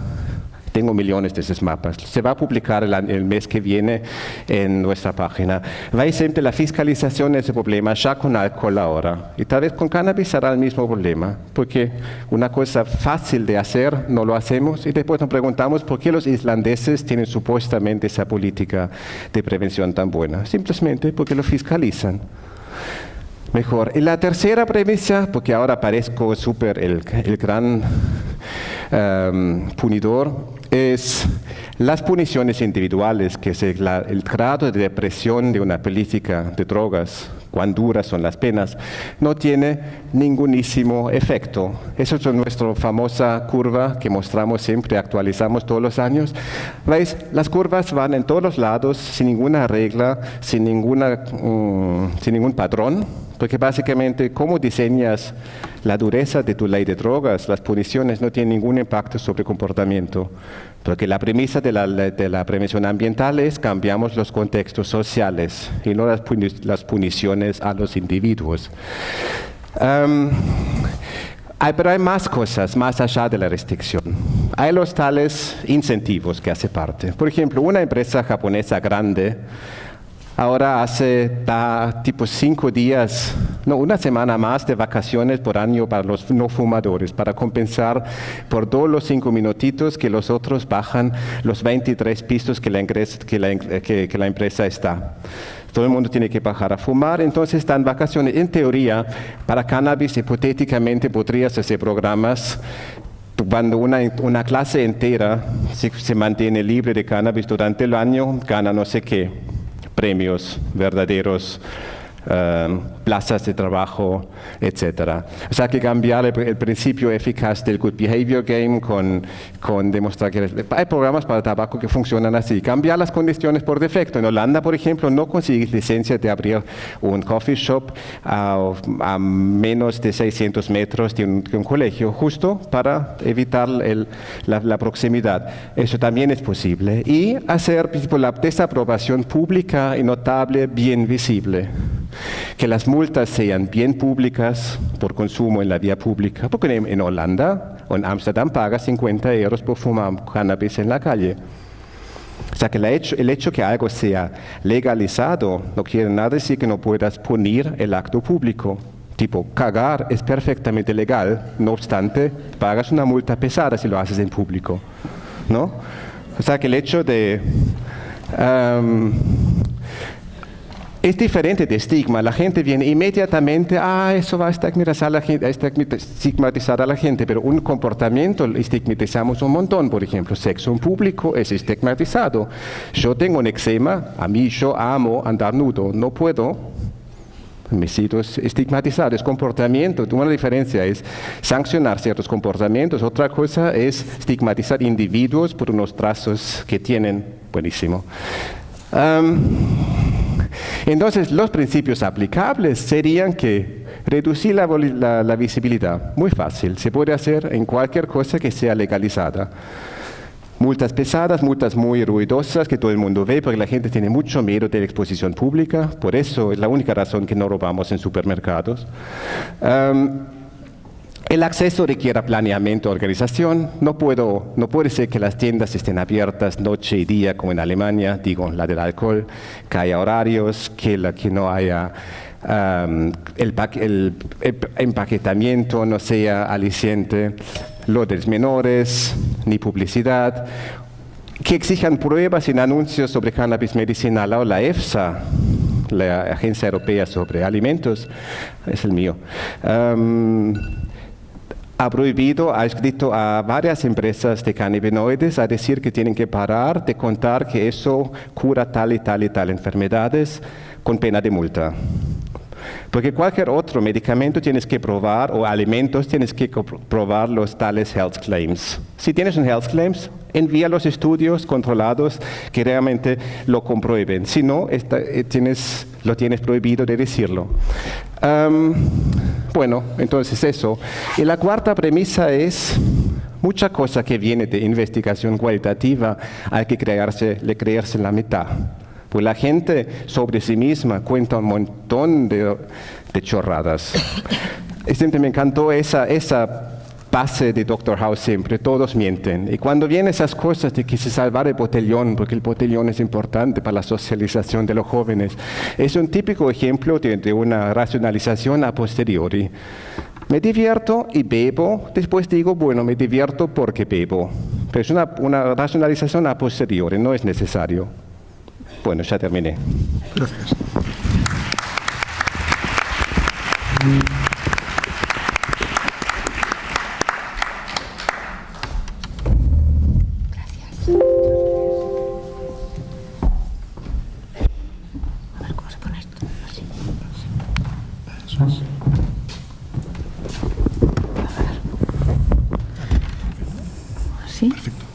Tengo millones de esos mapas. Se va a publicar el mes que viene en nuestra página. Veis siempre la fiscalización es el problema, ya con alcohol ahora. Y tal vez con cannabis será el mismo problema, porque una cosa fácil de hacer no lo hacemos y después nos preguntamos por qué los islandeses tienen supuestamente esa política de prevención tan buena. Simplemente porque lo fiscalizan. Mejor. Y la tercera premisa, porque ahora parezco súper el gran punidor, es las puniciones individuales, que es el grado de depresión de una política de drogas, cuán duras son las penas, no tiene ningunísimo efecto. Esa es nuestra famosa curva que mostramos siempre, actualizamos todos los años. ¿Veis? Las curvas van en todos los lados, sin ninguna regla, sin ningún patrón, porque básicamente, ¿cómo diseñas la dureza de tu ley de drogas? Las puniciones no tienen ningún impacto sobre el comportamiento. Porque la premisa de la prevención ambiental es cambiamos los contextos sociales y no las puniciones a los individuos. Pero hay más cosas más allá de la restricción. Hay los tales incentivos que hace parte. Por ejemplo, una empresa japonesa grande ahora da tipo 5 días, una semana más de vacaciones por año para los no fumadores, para compensar por todos los 5 minutitos que los otros bajan los 23 pisos que la empresa está. Todo el mundo tiene que bajar a fumar, entonces dan vacaciones. En teoría, para cannabis, hipotéticamente podrías hacer programas cuando una clase entera se mantiene libre de cannabis durante el año, gana no sé qué. Premios verdaderos, plazas de trabajo, etc. O sea, que cambiar el principio eficaz del Good Behavior Game con demostrar que hay programas para tabaco que funcionan así. Cambiar las condiciones por defecto. En Holanda, por ejemplo, no consigues licencia de abrir un coffee shop a menos de 600 metros de un colegio, justo para evitar la proximidad. Eso también es posible. Y hacer la desaprobación pública y notable bien visible. Que las multas sean bien públicas por consumo en la vía pública, porque en Holanda o en Ámsterdam pagas 50 euros por fumar cannabis en la calle. O sea que el hecho que algo sea legalizado no quiere nada decir que no puedas punir el acto público. Tipo, cagar es perfectamente legal, no obstante, pagas una multa pesada si lo haces en público, ¿no? O sea que el hecho de... es diferente de estigma. La gente viene inmediatamente, eso va a estigmatizar a la gente, pero un comportamiento estigmatizamos un montón. Por ejemplo, sexo en público es estigmatizado. Yo tengo un eczema, yo amo andar nudo, no puedo. Me siento estigmatizado, es comportamiento. Una diferencia es sancionar ciertos comportamientos, otra cosa es estigmatizar individuos por unos trazos que tienen. Buenísimo. Entonces, los principios aplicables serían que Reducir la visibilidad, muy fácil, se puede hacer en cualquier cosa que sea legalizada. Multas pesadas, multas muy ruidosas que todo el mundo ve, porque la gente tiene mucho miedo de la exposición pública, por eso es la única razón que no robamos en supermercados. El acceso requiere planeamiento, organización. No puede ser que las tiendas estén abiertas noche y día como en Alemania, digo, la del alcohol, que haya horarios, que no haya el empaquetamiento no sea aliciente, lo de los menores, ni publicidad, que exijan pruebas en anuncios sobre cannabis medicinal o la EFSA, la Agencia Europea sobre Alimentos, es el mío. Ha escrito a varias empresas de cannabinoides a decir que tienen que parar de contar que eso cura tal y tal y tal enfermedades con pena de multa. Porque cualquier otro medicamento tienes que probar, o alimentos tienes que probar los tales health claims. Si tienes un health claims, envía los estudios controlados que realmente lo comprueben. Si no, lo tienes prohibido de decirlo. Bueno, entonces eso. Y la cuarta premisa es, mucha cosa que viene de investigación cualitativa hay que creerse la mitad. Pues la gente sobre sí misma cuenta un montón de chorradas. Siempre me encantó esa base de Dr. House siempre, todos mienten. Y cuando vienen esas cosas de que se salvar el botellón, porque el botellón es importante para la socialización de los jóvenes, es un típico ejemplo de una racionalización a posteriori. Me divierto y bebo, después digo, bueno, me divierto porque bebo. Pero es una racionalización a posteriori, no es necesario. Bueno, ya terminé. Gracias. A ver cómo se pone esto. Así. ¿Sí? Perfecto.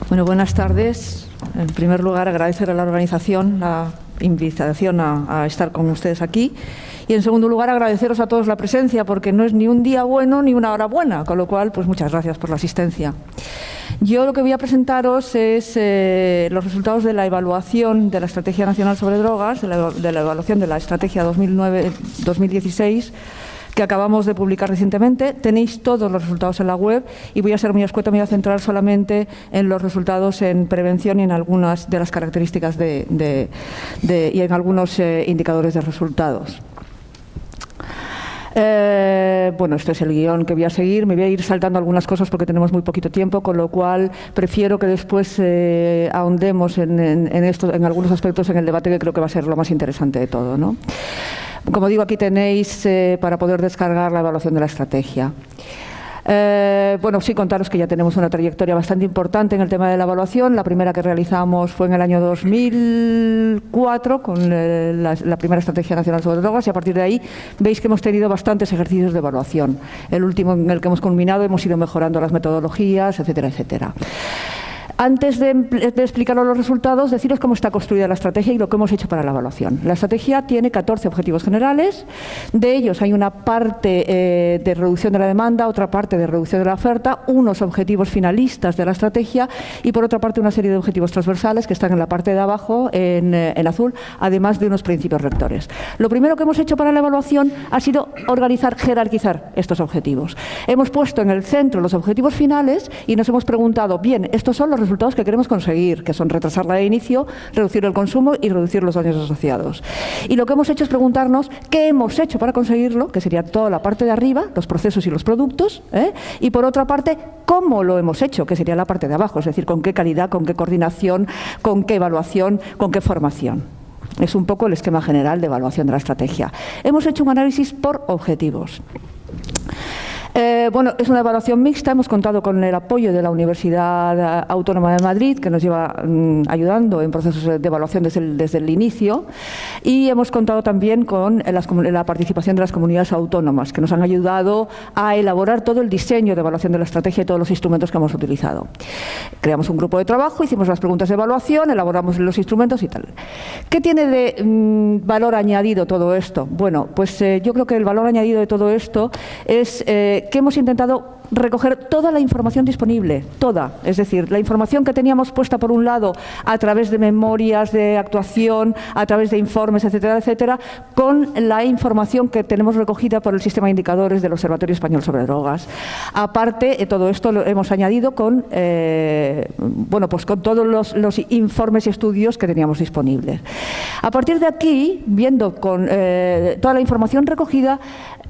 Bueno, buenas tardes. En primer lugar, agradecer a la organización la invitación a estar con ustedes aquí. Y en segundo lugar, agradeceros a todos la presencia, porque no es ni un día bueno ni una hora buena, con lo cual, pues muchas gracias por la asistencia. Yo lo que voy a presentaros es los resultados de la evaluación de la Estrategia Nacional sobre Drogas, de la evaluación de la Estrategia 2009-2016, que acabamos de publicar recientemente. Tenéis todos los resultados en la web y voy a ser muy escueta, me voy a centrar solamente en los resultados en prevención y en algunas de las características y en algunos indicadores de resultados. Bueno, este es el guión que voy a seguir. Me voy a ir saltando algunas cosas porque tenemos muy poquito tiempo, con lo cual prefiero que después ahondemos en algunos aspectos en el debate, que creo que va a ser lo más interesante de todo, ¿no? Como digo, aquí tenéis para poder descargar la evaluación de la estrategia. Bueno, sí contaros que ya tenemos una trayectoria bastante importante en el tema de la evaluación. La primera que realizamos fue en el año 2004 con la primera Estrategia Nacional sobre Drogas, y a partir de ahí veis que hemos tenido bastantes ejercicios de evaluación. El último en el que hemos culminado, hemos ido mejorando las metodologías, etcétera, etcétera. Antes de explicaros los resultados, deciros cómo está construida la estrategia y lo que hemos hecho para la evaluación. La estrategia tiene 14 objetivos generales. De ellos hay una parte de reducción de la demanda, otra parte de reducción de la oferta, unos objetivos finalistas de la estrategia y, por otra parte, una serie de objetivos transversales que están en la parte de abajo, en azul, además de unos principios rectores. Lo primero que hemos hecho para la evaluación ha sido organizar, jerarquizar estos objetivos. Hemos puesto en el centro los objetivos finales y nos hemos preguntado, bien, estos son los resultados que queremos conseguir, que son retrasar la de inicio, reducir el consumo y reducir los daños asociados. Y lo que hemos hecho es preguntarnos qué hemos hecho para conseguirlo, que sería toda la parte de arriba, los procesos y los productos, y por otra parte, cómo lo hemos hecho, que sería la parte de abajo, es decir, con qué calidad, con qué coordinación, con qué evaluación, con qué formación. Es un poco el esquema general de evaluación de la estrategia. Hemos hecho un análisis por objetivos. Bueno, es una evaluación mixta. Hemos contado con el apoyo de la Universidad Autónoma de Madrid, que nos lleva ayudando en procesos de evaluación desde el inicio, y hemos contado también con la participación de las comunidades autónomas, que nos han ayudado a elaborar todo el diseño de evaluación de la estrategia y todos los instrumentos que hemos utilizado. Creamos un grupo de trabajo, hicimos las preguntas de evaluación, elaboramos los instrumentos y tal. ¿Qué tiene de valor añadido todo esto? Bueno, pues yo creo que el valor añadido de todo esto es que hemos intentado recoger toda la información disponible, toda, es decir, la información que teníamos puesta por un lado a través de memorias de actuación, a través de informes, etcétera, etcétera, con la información que tenemos recogida por el sistema de indicadores del Observatorio Español sobre Drogas. Aparte, todo esto lo hemos añadido con, bueno, pues con todos los informes y estudios que teníamos disponibles. A partir de aquí, viendo con toda la información recogida,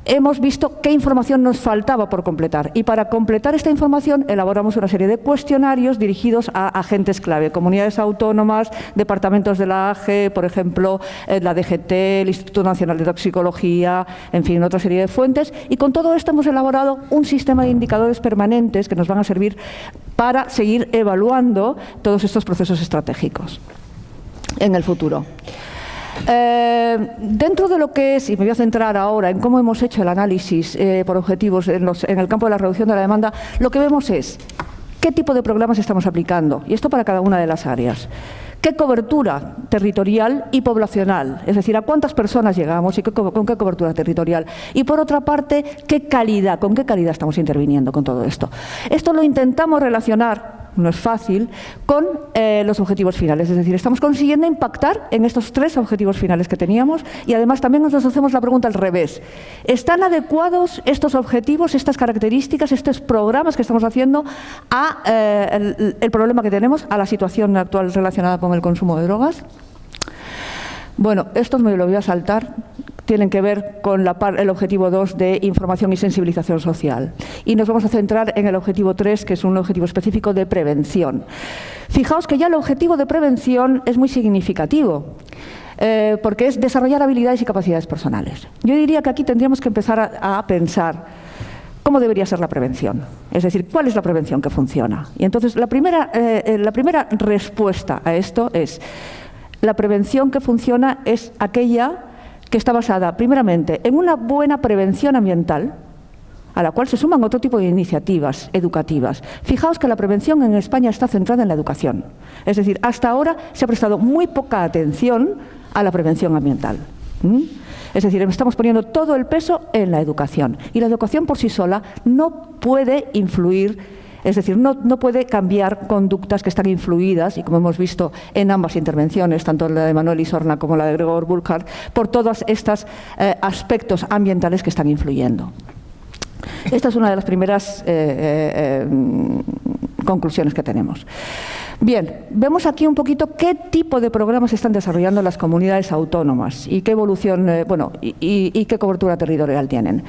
hemos visto qué información nos faltaba por completar, y para completar esta información elaboramos una serie de cuestionarios dirigidos a agentes clave, comunidades autónomas, departamentos de la AGE, por ejemplo, la DGT, el Instituto Nacional de Toxicología, en fin, otra serie de fuentes, y con todo esto hemos elaborado un sistema de indicadores permanentes que nos van a servir para seguir evaluando todos estos procesos estratégicos en el futuro. Dentro de lo que es, y me voy a centrar ahora en cómo hemos hecho el análisis por objetivos en el campo de la reducción de la demanda, lo que vemos es qué tipo de programas estamos aplicando, y esto para cada una de las áreas. ¿Qué cobertura territorial y poblacional? Es decir, ¿a cuántas personas llegamos y con qué cobertura territorial? Y por otra parte, ¿qué calidad? ¿Con qué calidad estamos interviniendo con todo esto? Esto lo intentamos relacionar, no es fácil, con los objetivos finales. Es decir, estamos consiguiendo impactar en estos 3 objetivos finales que teníamos, y además también nos hacemos la pregunta al revés. ¿Están adecuados estos objetivos, estas características, estos programas que estamos haciendo a el problema que tenemos, a la situación actual relacionada con el consumo de drogas? Bueno, esto me lo voy a saltar. Tienen que ver con el objetivo 2 de información y sensibilización social. Y nos vamos a centrar en el objetivo 3, que es un objetivo específico de prevención. Fijaos que ya el objetivo de prevención es muy significativo, porque es desarrollar habilidades y capacidades personales. Yo diría que aquí tendríamos que empezar a pensar cómo debería ser la prevención. Es decir, ¿cuál es la prevención que funciona? Y entonces la primera respuesta a esto es: la prevención que funciona es aquella que está basada, primeramente, en una buena prevención ambiental, a la cual se suman otro tipo de iniciativas educativas. Fijaos que la prevención en España está centrada en la educación. Es decir, hasta ahora se ha prestado muy poca atención a la prevención ambiental. Es decir, estamos poniendo todo el peso en la educación. Y la educación por sí sola no puede influir. Es decir, no puede cambiar conductas que están influidas, y como hemos visto en ambas intervenciones, tanto la de Manuel Isorna como la de Gregor Burkhardt, por todos estos aspectos ambientales que están influyendo. Esta es una de las primeras conclusiones que tenemos. Bien, vemos aquí un poquito qué tipo de programas están desarrollando las comunidades autónomas y qué evolución, y qué cobertura territorial tienen.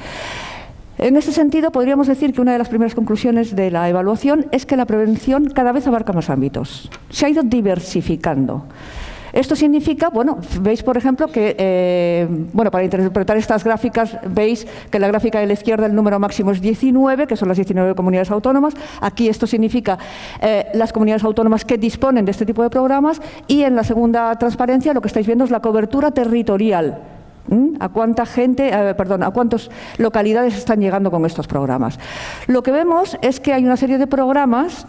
En ese sentido, podríamos decir que una de las primeras conclusiones de la evaluación es que la prevención cada vez abarca más ámbitos. Se ha ido diversificando. Esto significa, bueno, veis por ejemplo que, para interpretar estas gráficas, veis que la gráfica de la izquierda el número máximo es 19, que son las 19 comunidades autónomas. Aquí esto significa las comunidades autónomas que disponen de este tipo de programas, y en la segunda transparencia lo que estáis viendo es la cobertura territorial. ¿A cuánta gente, a cuántas localidades están llegando con estos programas? Lo que vemos es que hay una serie de programas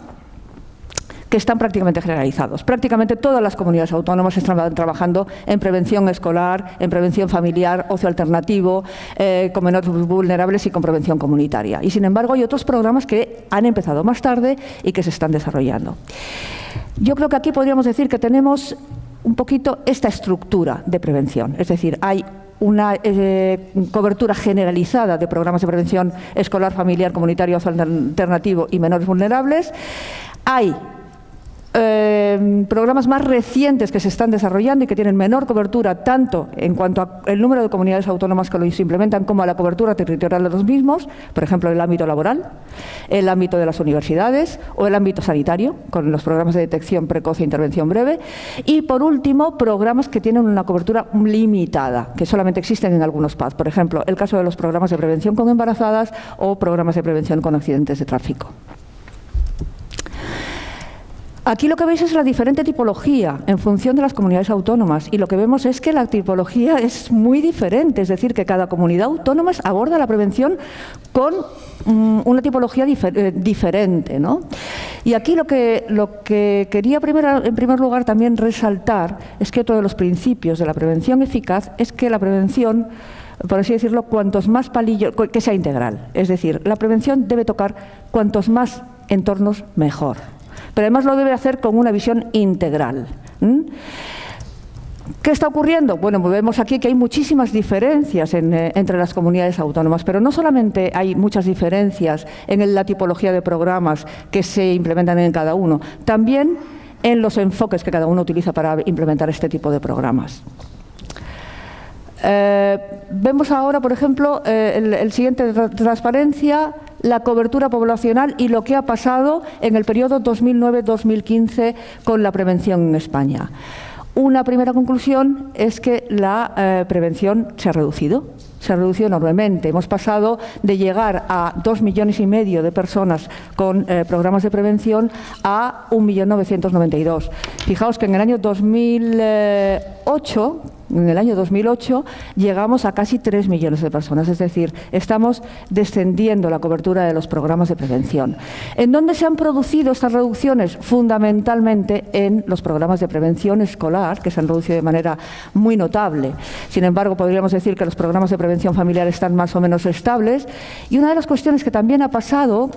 que están prácticamente generalizados. Prácticamente todas las comunidades autónomas están trabajando en prevención escolar, en prevención familiar, ocio alternativo, con menores vulnerables y con prevención comunitaria. Y sin embargo hay otros programas que han empezado más tarde y que se están desarrollando. Yo creo que aquí podríamos decir que tenemos un poquito esta estructura de prevención. Es decir, hay una cobertura generalizada de programas de prevención escolar, familiar, comunitario, alternativo y menores vulnerables. Hay programas más recientes que se están desarrollando y que tienen menor cobertura tanto en cuanto al número de comunidades autónomas que los implementan como a la cobertura territorial de los mismos, por ejemplo, el ámbito laboral, el ámbito de las universidades o el ámbito sanitario, con los programas de detección precoz e intervención breve, y por último, programas que tienen una cobertura limitada, que solamente existen en algunos PAD, por ejemplo, el caso de los programas de prevención con embarazadas o programas de prevención con accidentes de tráfico. Aquí lo que veis es la diferente tipología en función de las comunidades autónomas y lo que vemos es que la tipología es muy diferente, es decir, que cada comunidad autónoma aborda la prevención con una tipología diferente, ¿no? Y aquí lo que quería en primer lugar también resaltar es que otro de los principios de la prevención eficaz es que la prevención, por así decirlo, cuantos más palillos, que sea integral, es decir, la prevención debe tocar cuantos más entornos mejor. Pero además lo debe hacer con una visión integral. ¿Qué está ocurriendo? Bueno, pues vemos aquí que hay muchísimas diferencias entre las comunidades autónomas, pero no solamente hay muchas diferencias en la tipología de programas que se implementan en cada uno, también en los enfoques que cada uno utiliza para implementar este tipo de programas. Vemos ahora, por ejemplo, el siguiente de transparencia, la cobertura poblacional y lo que ha pasado en el periodo 2009-2015 con la prevención en España. Una primera conclusión es que la prevención se ha reducido enormemente. Hemos pasado de llegar a 2,5 millones de personas con programas de prevención a 1.992.000. Fijaos que en el año 2008 llegamos a casi 3 millones de personas, es decir, estamos descendiendo la cobertura de los programas de prevención. ¿En dónde se han producido estas reducciones? Fundamentalmente en los programas de prevención escolar, que se han reducido de manera muy notable. Sin embargo, podríamos decir que los programas de prevención familiar están más o menos estables. Y una de las cuestiones que también ha pasado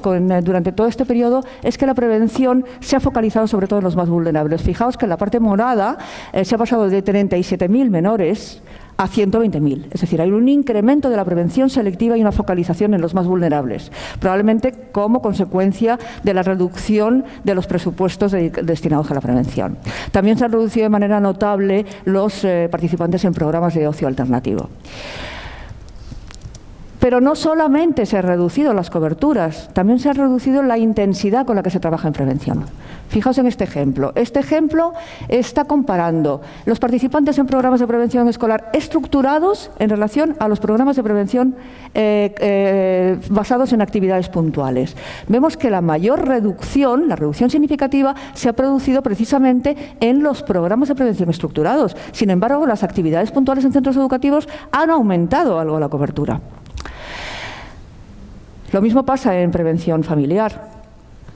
durante todo este periodo es que la prevención se ha focalizado sobre todo en los más vulnerables. Fijaos que en la parte morada se ha pasado de 37.000 menores a 120.000. Es decir, hay un incremento de la prevención selectiva y una focalización en los más vulnerables, probablemente como consecuencia de la reducción de los presupuestos destinados a la prevención. También se han reducido de manera notable los participantes en programas de ocio alternativo. Pero no solamente se han reducido las coberturas, también se ha reducido la intensidad con la que se trabaja en prevención. Fijaos en este ejemplo. Este ejemplo está comparando los participantes en programas de prevención escolar estructurados en relación a los programas de prevención basados en actividades puntuales. Vemos que la mayor reducción, la reducción significativa, se ha producido precisamente en los programas de prevención estructurados. Sin embargo, las actividades puntuales en centros educativos han aumentado algo la cobertura. Lo mismo pasa en prevención familiar.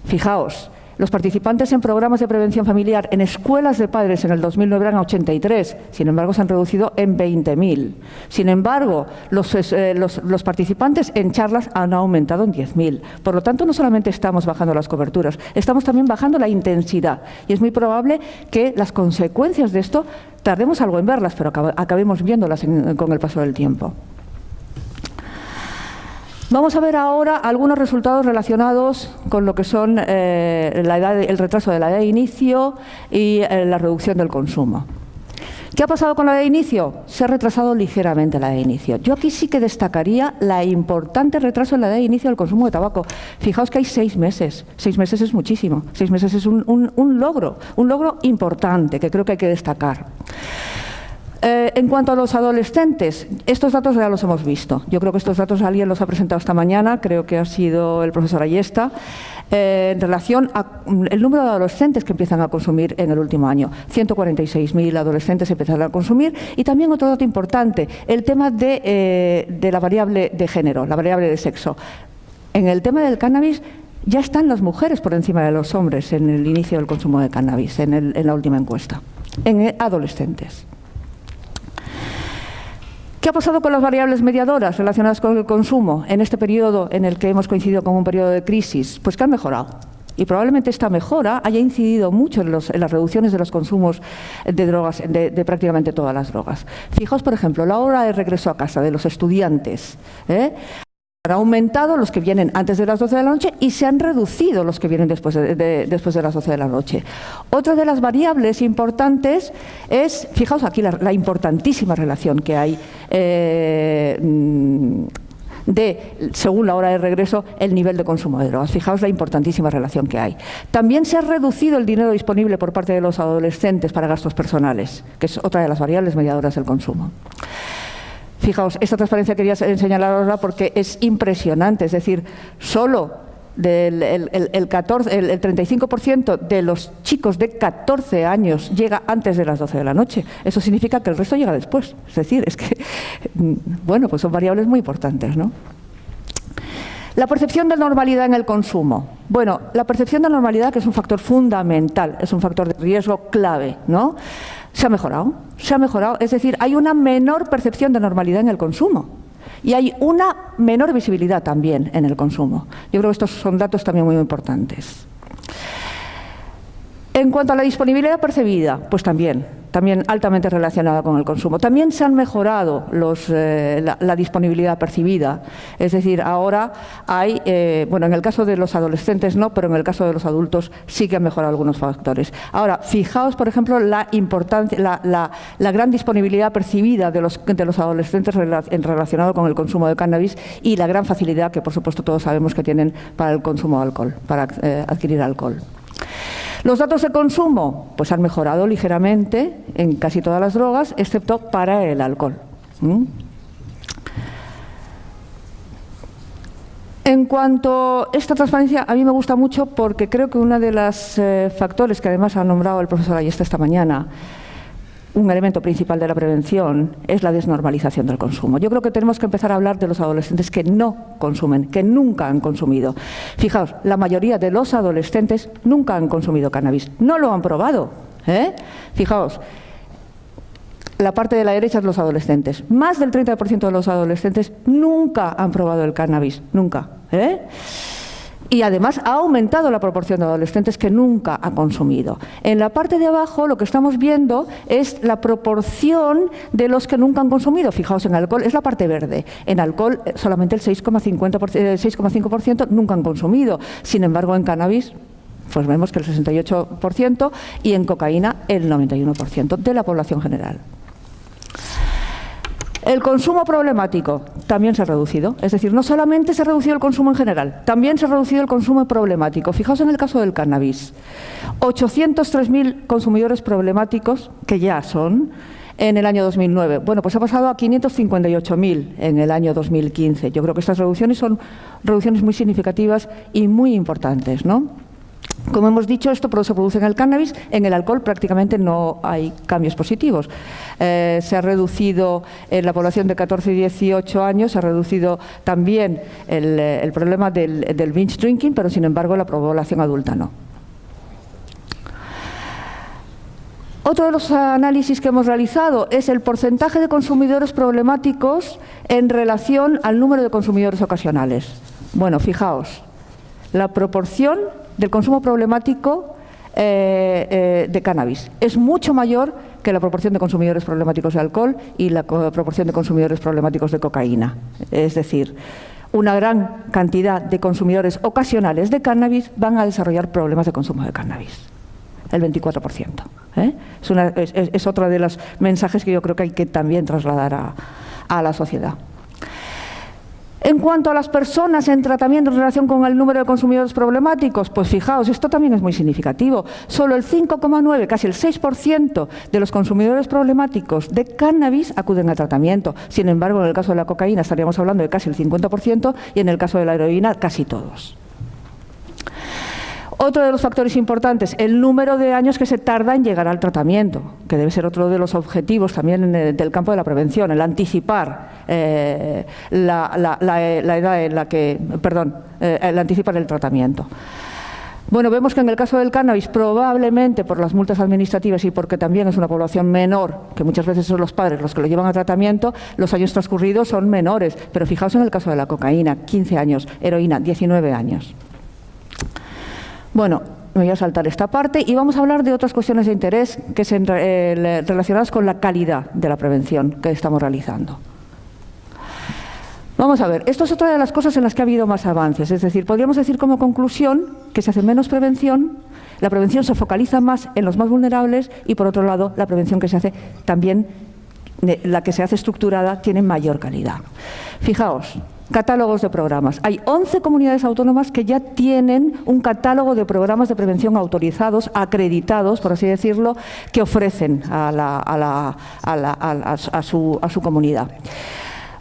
Fijaos, los participantes en programas de prevención familiar en escuelas de padres en el 2009 eran 83, sin embargo se han reducido en 20.000. Sin embargo, los participantes en charlas han aumentado en 10.000. Por lo tanto, no solamente estamos bajando las coberturas, estamos también bajando la intensidad. Y es muy probable que las consecuencias de esto tardemos algo en verlas, pero acabemos viéndolas con el paso del tiempo. Vamos a ver ahora algunos resultados relacionados con lo que son el retraso de la edad de inicio y la reducción del consumo. ¿Qué ha pasado con la edad de inicio? Se ha retrasado ligeramente la edad de inicio. Yo aquí sí que destacaría la importante retraso en la edad de inicio del consumo de tabaco. Fijaos que hay 6 meses. 6 meses es muchísimo. 6 meses es un logro importante que creo que hay que destacar. En cuanto a los adolescentes, estos datos ya los hemos visto. Yo creo que estos datos alguien los ha presentado esta mañana, creo que ha sido el profesor Ayesta, en relación al número de adolescentes que empiezan a consumir en el último año. 146.000 adolescentes empezaron a consumir. Y también otro dato importante, el tema de la variable de género, la variable de sexo. En el tema del cannabis, ya están las mujeres por encima de los hombres en el inicio del consumo de cannabis, en la última encuesta, en adolescentes. ¿Qué ha pasado con las variables mediadoras relacionadas con el consumo en este periodo en el que hemos coincidido con un periodo de crisis? Pues que han mejorado. Y probablemente esta mejora haya incidido mucho en las reducciones de los consumos de drogas, de prácticamente todas las drogas. Fijaos, por ejemplo, la hora de regreso a casa de los estudiantes, han aumentado los que vienen antes de las 12 de la noche y se han reducido los que vienen después de las 12 de la noche. Otra de las variables importantes es, fijaos aquí la importantísima relación que hay según la hora de regreso, el nivel de consumo de drogas. Fijaos la importantísima relación que hay. También se ha reducido el dinero disponible por parte de los adolescentes para gastos personales, que es otra de las variables mediadoras del consumo. Fijaos, esta transparencia quería señalar ahora porque es impresionante, es decir, solo el 35% de los chicos de 14 años llega antes de las 12 de la noche. Eso significa que el resto llega después. Es decir, es que, bueno, pues son variables muy importantes, ¿no? La percepción de normalidad en el consumo. Bueno, la percepción de normalidad, que es un factor fundamental, es un factor de riesgo clave, ¿no? Se ha mejorado, es decir, hay una menor percepción de normalidad en el consumo y hay una menor visibilidad también en el consumo. Yo creo que estos son datos también muy importantes. En cuanto a la disponibilidad percibida, pues también altamente relacionada con el consumo. También se han mejorado la disponibilidad percibida, es decir, ahora hay, bueno, en el caso de los adolescentes no, pero en el caso de los adultos sí que han mejorado algunos factores. Ahora, fijaos, por ejemplo, la gran disponibilidad percibida de los adolescentes relacionado con el consumo de cannabis y la gran facilidad que, por supuesto, todos sabemos que tienen para el consumo de alcohol, para adquirir alcohol. Los datos de consumo pues han mejorado ligeramente en casi todas las drogas, excepto para el alcohol. En cuanto a esta transparencia, a mí me gusta mucho porque creo que uno de los factores que además ha nombrado el profesor Ayesta esta mañana, un elemento principal de la prevención, es la desnormalización del consumo. Yo creo que tenemos que empezar a hablar de los adolescentes que no consumen, que nunca han consumido. Fijaos, la mayoría de los adolescentes nunca han consumido cannabis, no lo han probado. Fijaos, la parte de la derecha es los adolescentes. Más del 30% de los adolescentes nunca han probado el cannabis, nunca. Y además ha aumentado la proporción de adolescentes que nunca han consumido. En la parte de abajo lo que estamos viendo es la proporción de los que nunca han consumido. Fijaos, en alcohol es la parte verde. En alcohol solamente el 6,5% nunca han consumido. Sin embargo, en cannabis pues vemos que el 68% y en cocaína el 91% de la población general. El consumo problemático también se ha reducido. Es decir, no solamente se ha reducido el consumo en general, también se ha reducido el consumo problemático. Fijaos en el caso del cannabis. 803.000 consumidores problemáticos, que ya son, en el año 2009. Bueno, pues ha pasado a 558.000 en el año 2015. Yo creo que estas reducciones son reducciones muy significativas y muy importantes, ¿no? Como hemos dicho, esto se produce en el cannabis, en el alcohol prácticamente no hay cambios positivos. Se ha reducido en la población de 14 y 18 años, se ha reducido también el problema del binge drinking, pero sin embargo la población adulta no. Otro de los análisis que hemos realizado es el porcentaje de consumidores problemáticos en relación al número de consumidores ocasionales. Bueno, fijaos, la proporción del consumo problemático de cannabis es mucho mayor que la proporción de consumidores problemáticos de alcohol y la proporción de consumidores problemáticos de cocaína. Es decir, una gran cantidad de consumidores ocasionales de cannabis van a desarrollar problemas de consumo de cannabis. El 24%. Es otro de los mensajes que yo creo que hay que también trasladar a la sociedad. En cuanto a las personas en tratamiento en relación con el número de consumidores problemáticos, pues fijaos, esto también es muy significativo. Solo el 5,9, casi el 6% de los consumidores problemáticos de cannabis acuden a tratamiento. Sin embargo, en el caso de la cocaína estaríamos hablando de casi el 50% y en el caso de la heroína casi todos. Otro de los factores importantes, el número de años que se tarda en llegar al tratamiento, que debe ser otro de los objetivos también del campo de la prevención, el anticipar la edad en la que, el anticipar el tratamiento. Bueno, vemos que en el caso del cannabis, probablemente por las multas administrativas y porque también es una población menor, que muchas veces son los padres los que lo llevan a tratamiento, los años transcurridos son menores. Pero fijaos en el caso de la cocaína, 15 años, heroína, 19 años. Bueno, me voy a saltar esta parte y vamos a hablar de otras cuestiones de interés que relacionadas con la calidad de la prevención que estamos realizando. Vamos a ver, esto es otra de las cosas en las que ha habido más avances. Es decir, podríamos decir como conclusión que se hace menos prevención, la prevención se focaliza más en los más vulnerables y, por otro lado, la prevención que se hace también, la que se hace estructurada, tiene mayor calidad. Fijaos, catálogos de programas. Hay 11 comunidades autónomas que ya tienen un catálogo de programas de prevención autorizados, acreditados, por así decirlo, que ofrecen a su comunidad.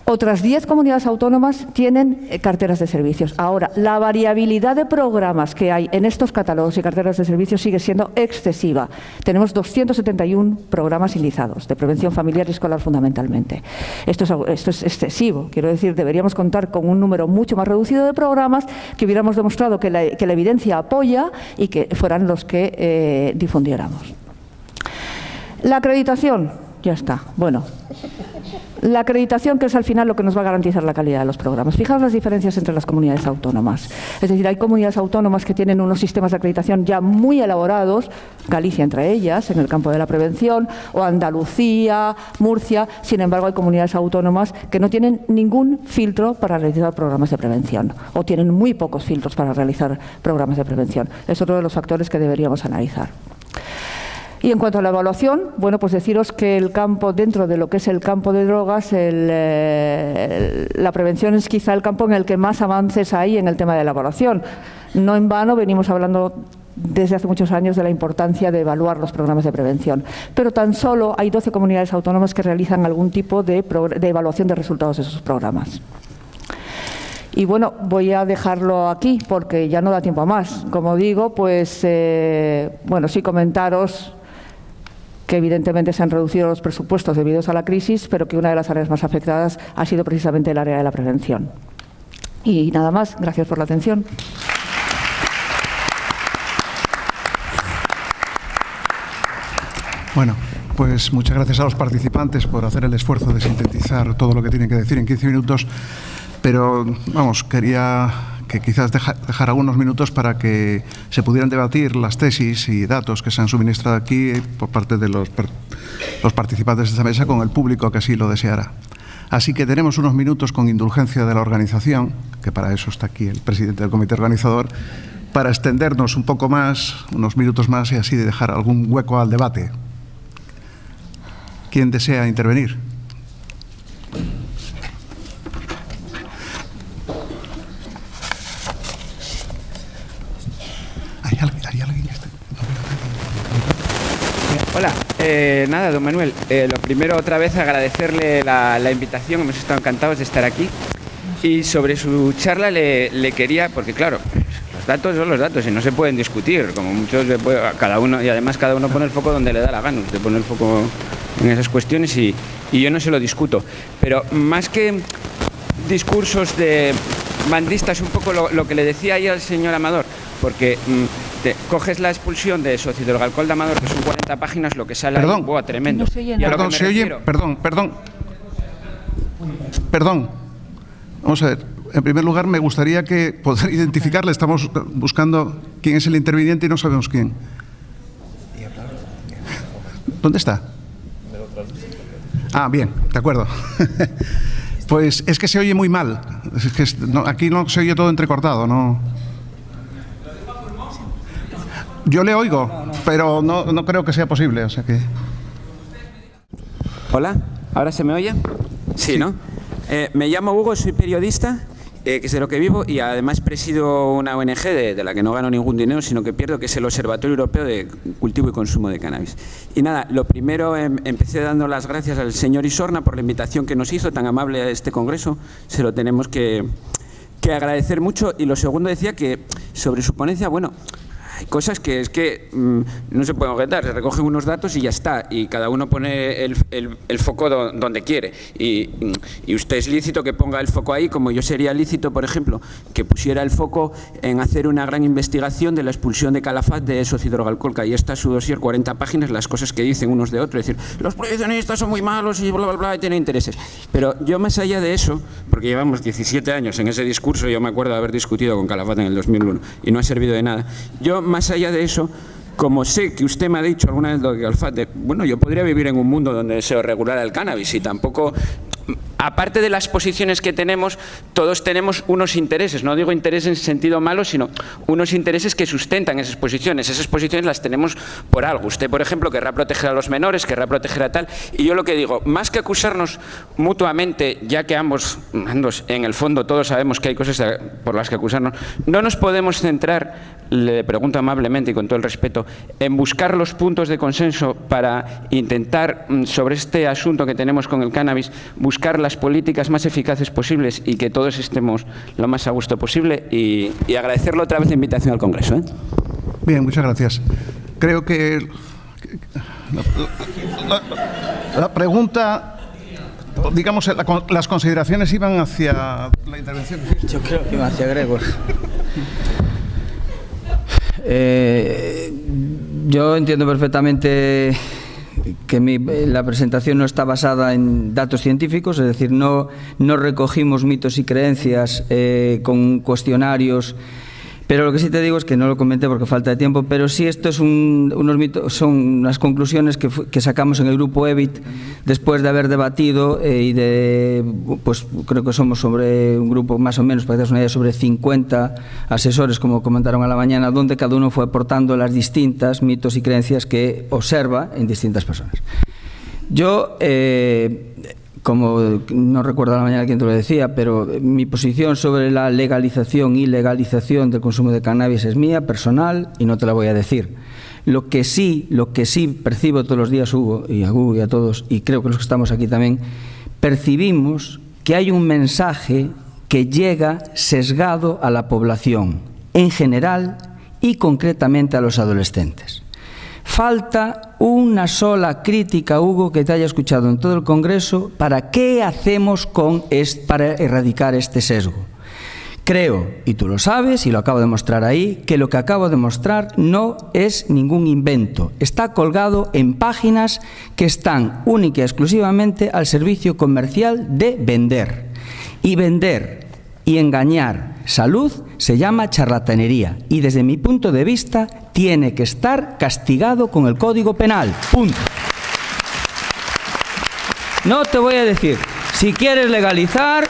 Otras 10 comunidades autónomas tienen carteras de servicios. Ahora, la variabilidad de programas que hay en estos catálogos y carteras de servicios sigue siendo excesiva. Tenemos 271 programas indizados de prevención familiar y escolar fundamentalmente. Esto es excesivo. Quiero decir, deberíamos contar con un número mucho más reducido de programas que hubiéramos demostrado que la evidencia apoya y que fueran los que difundiéramos. La acreditación, ya está. Bueno. La acreditación, que es al final lo que nos va a garantizar la calidad de los programas. Fijaos las diferencias entre las comunidades autónomas. Es decir, hay comunidades autónomas que tienen unos sistemas de acreditación ya muy elaborados, Galicia entre ellas, en el campo de la prevención, o Andalucía, Murcia. Sin embargo, hay comunidades autónomas que no tienen ningún filtro para realizar programas de prevención, o tienen muy pocos filtros para realizar programas de prevención. Es otro de los factores que deberíamos analizar. Y en cuanto a la evaluación, bueno, pues deciros que el campo, dentro de lo que es el campo de drogas, la prevención es quizá el campo en el que más avances hay en el tema de la evaluación. No en vano venimos hablando desde hace muchos años de la importancia de evaluar los programas de prevención. Pero tan solo hay 12 comunidades autónomas que realizan algún tipo de evaluación de resultados de esos programas. Y bueno, voy a dejarlo aquí porque ya no da tiempo a más. Como digo, pues, bueno, sí comentaros que evidentemente se han reducido los presupuestos debidos a la crisis, pero que una de las áreas más afectadas ha sido precisamente el área de la prevención. Y nada más, gracias por la atención. Bueno, pues muchas gracias a los participantes por hacer el esfuerzo de sintetizar todo lo que tienen que decir en 15 minutos, pero vamos, quería que quizás dejar algunos minutos para que se pudieran debatir las tesis y datos que se han suministrado aquí por parte de los participantes de esta mesa con el público que así lo deseara. Así que tenemos unos minutos con indulgencia de la organización, que para eso está aquí el presidente del comité organizador, para extendernos un poco más, unos minutos más, y así dejar algún hueco al debate. ¿Quién desea intervenir? ¿Hay alguien que esté? Hola, nada, don Manuel, lo primero otra vez agradecerle la invitación, hemos estado encantados de estar aquí, y sobre su charla le quería, porque claro, los datos son los datos y no se pueden discutir, como muchos, cada uno, y además cada uno pone el foco donde le da la gana, usted pone el foco en esas cuestiones y yo no se lo discuto, pero más que discursos de bandistas, un poco lo que le decía ahí al señor Amador, porque coges la expulsión de Sociodrogalcohol de Amador, que son 40 páginas, lo que sale ahí, ¡buah, tremendo! No se oye nada. Perdón, se oye, perdón. Vamos a ver, en primer lugar me gustaría que poder identificarle, estamos buscando quién es el interviniente y no sabemos quién. ¿Dónde está? Ah, bien, de acuerdo. Pues es que se oye muy mal. Es que aquí no se oye todo entrecortado, ¿no? Yo le oigo, pero no creo que sea posible, o sea que... Hola, ¿ahora se me oye? Sí, ¿no? Me llamo Hugo, soy periodista, que es de lo que vivo, y además presido una ONG de la que no gano ningún dinero, sino que pierdo, que es el Observatorio Europeo de Cultivo y Consumo de Cannabis. Y nada, lo primero, empecé dando las gracias al señor Isorna por la invitación que nos hizo, tan amable, a este congreso, se lo tenemos que agradecer mucho. Y lo segundo, decía que sobre su ponencia, bueno, hay cosas que es que no se pueden objetar, se recogen unos datos y ya está, y cada uno pone el foco donde quiere, y usted es lícito que ponga el foco ahí, como yo sería lícito, por ejemplo, que pusiera el foco en hacer una gran investigación de la expulsión de Calafat de Sociodrogalcohol, que ahí está su dossier, 40 páginas, las cosas que dicen unos de otros, es decir, los prohibicionistas son muy malos y bla, bla, bla, y tienen intereses. Pero yo, más allá de eso, porque llevamos 17 años en ese discurso, yo me acuerdo de haber discutido con Calafat en el 2001 y no ha servido de nada, yo, más allá de eso, como sé que usted me ha dicho alguna vez lo de Calafat, bueno, yo podría vivir en un mundo donde se regulara el cannabis y tampoco aparte de las posiciones que tenemos, todos tenemos unos intereses, no digo intereses en sentido malo, sino unos intereses que sustentan esas posiciones. Esas posiciones las tenemos por algo. Usted, por ejemplo, querrá proteger a los menores, querrá proteger a tal, y yo lo que digo, más que acusarnos mutuamente, ya que ambos, en el fondo, todos sabemos que hay cosas por las que acusarnos, no nos podemos centrar, le pregunto amablemente y con todo el respeto, en buscar los puntos de consenso para intentar, sobre este asunto que tenemos con el cannabis, buscar las políticas más eficaces posibles y que todos estemos lo más a gusto posible, y agradecerle otra vez la invitación al Congreso, ¿eh? Bien, muchas gracias. Creo que la pregunta, digamos, las consideraciones iban hacia la intervención. Yo creo que iban hacia Gregor. Yo entiendo perfectamente que la presentación no está basada en datos científicos, es decir, no recogimos mitos y creencias con cuestionarios, pero lo que sí te digo es que no lo comenté porque falta de tiempo, pero sí esto es unos mitos, son unas conclusiones que sacamos en el grupo EBIT después de haber debatido pues creo que somos sobre un grupo más o menos, para que te des una idea, sobre 50 asesores, como comentaron a la mañana, donde cada uno fue aportando las distintas mitos y creencias que observa en distintas personas. Yo, como no recuerdo a la mañana quién te lo decía, pero mi posición sobre la legalización y ilegalización del consumo de cannabis es mía, personal, y no te la voy a decir. Lo que sí percibo todos los días, Hugo, y a Hugo y a todos, y creo que los que estamos aquí también, percibimos que hay un mensaje que llega sesgado a la población, en general y concretamente a los adolescentes. Falta una sola crítica, Hugo, que te haya escuchado en todo el Congreso para qué hacemos para erradicar este sesgo. Creo, y tú lo sabes, y lo acabo de mostrar ahí, que lo que acabo de mostrar no es ningún invento. Está colgado en páginas que están única y exclusivamente al servicio comercial de vender. Y vender y engañar salud se llama charlatanería y desde mi punto de vista tiene que estar castigado con el Código Penal. Punto. No te voy a decir, si quieres legalizar,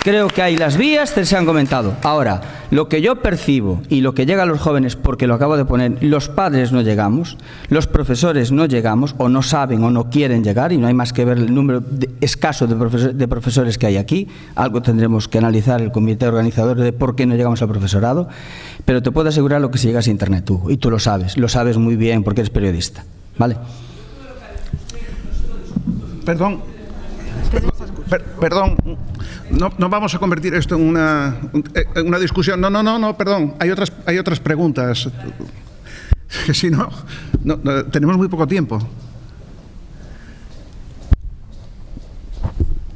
creo que hay las vías, te se han comentado. Ahora, lo que yo percibo y lo que llega a los jóvenes, porque lo acabo de poner, los padres no llegamos, los profesores no llegamos, o no saben o no quieren llegar, y no hay más que ver el número escaso de profesores que hay aquí. Algo tendremos que analizar el comité organizador de por qué no llegamos al profesorado, pero te puedo asegurar lo que si llegas a Internet, Hugo, y tú lo sabes muy bien porque eres periodista, ¿vale? Perdón, no vamos a convertir esto en una discusión. No, perdón, hay otras preguntas. Que si no, tenemos muy poco tiempo.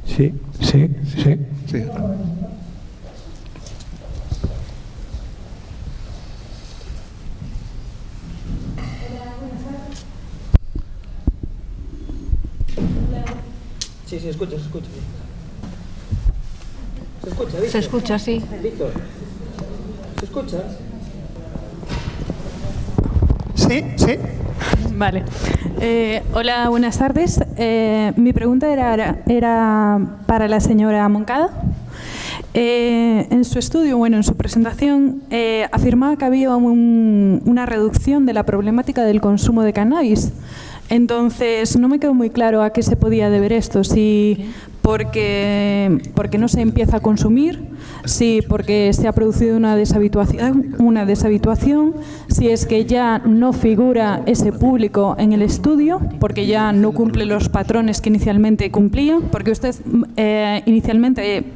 Sí. Sí, escucha. Se escucha, sí. Víctor, ¿se escucha? Sí. Vale. Hola, buenas tardes. Mi pregunta era para la señora Moncada. En su estudio, en su presentación, afirmaba que había una reducción de la problemática del consumo de cannabis. Entonces, no me quedó muy claro a qué se podía deber esto, si porque no se empieza a consumir, si porque se ha producido una deshabituación, si es que ya no figura ese público en el estudio, porque ya no cumple los patrones que inicialmente cumplía, porque usted inicialmente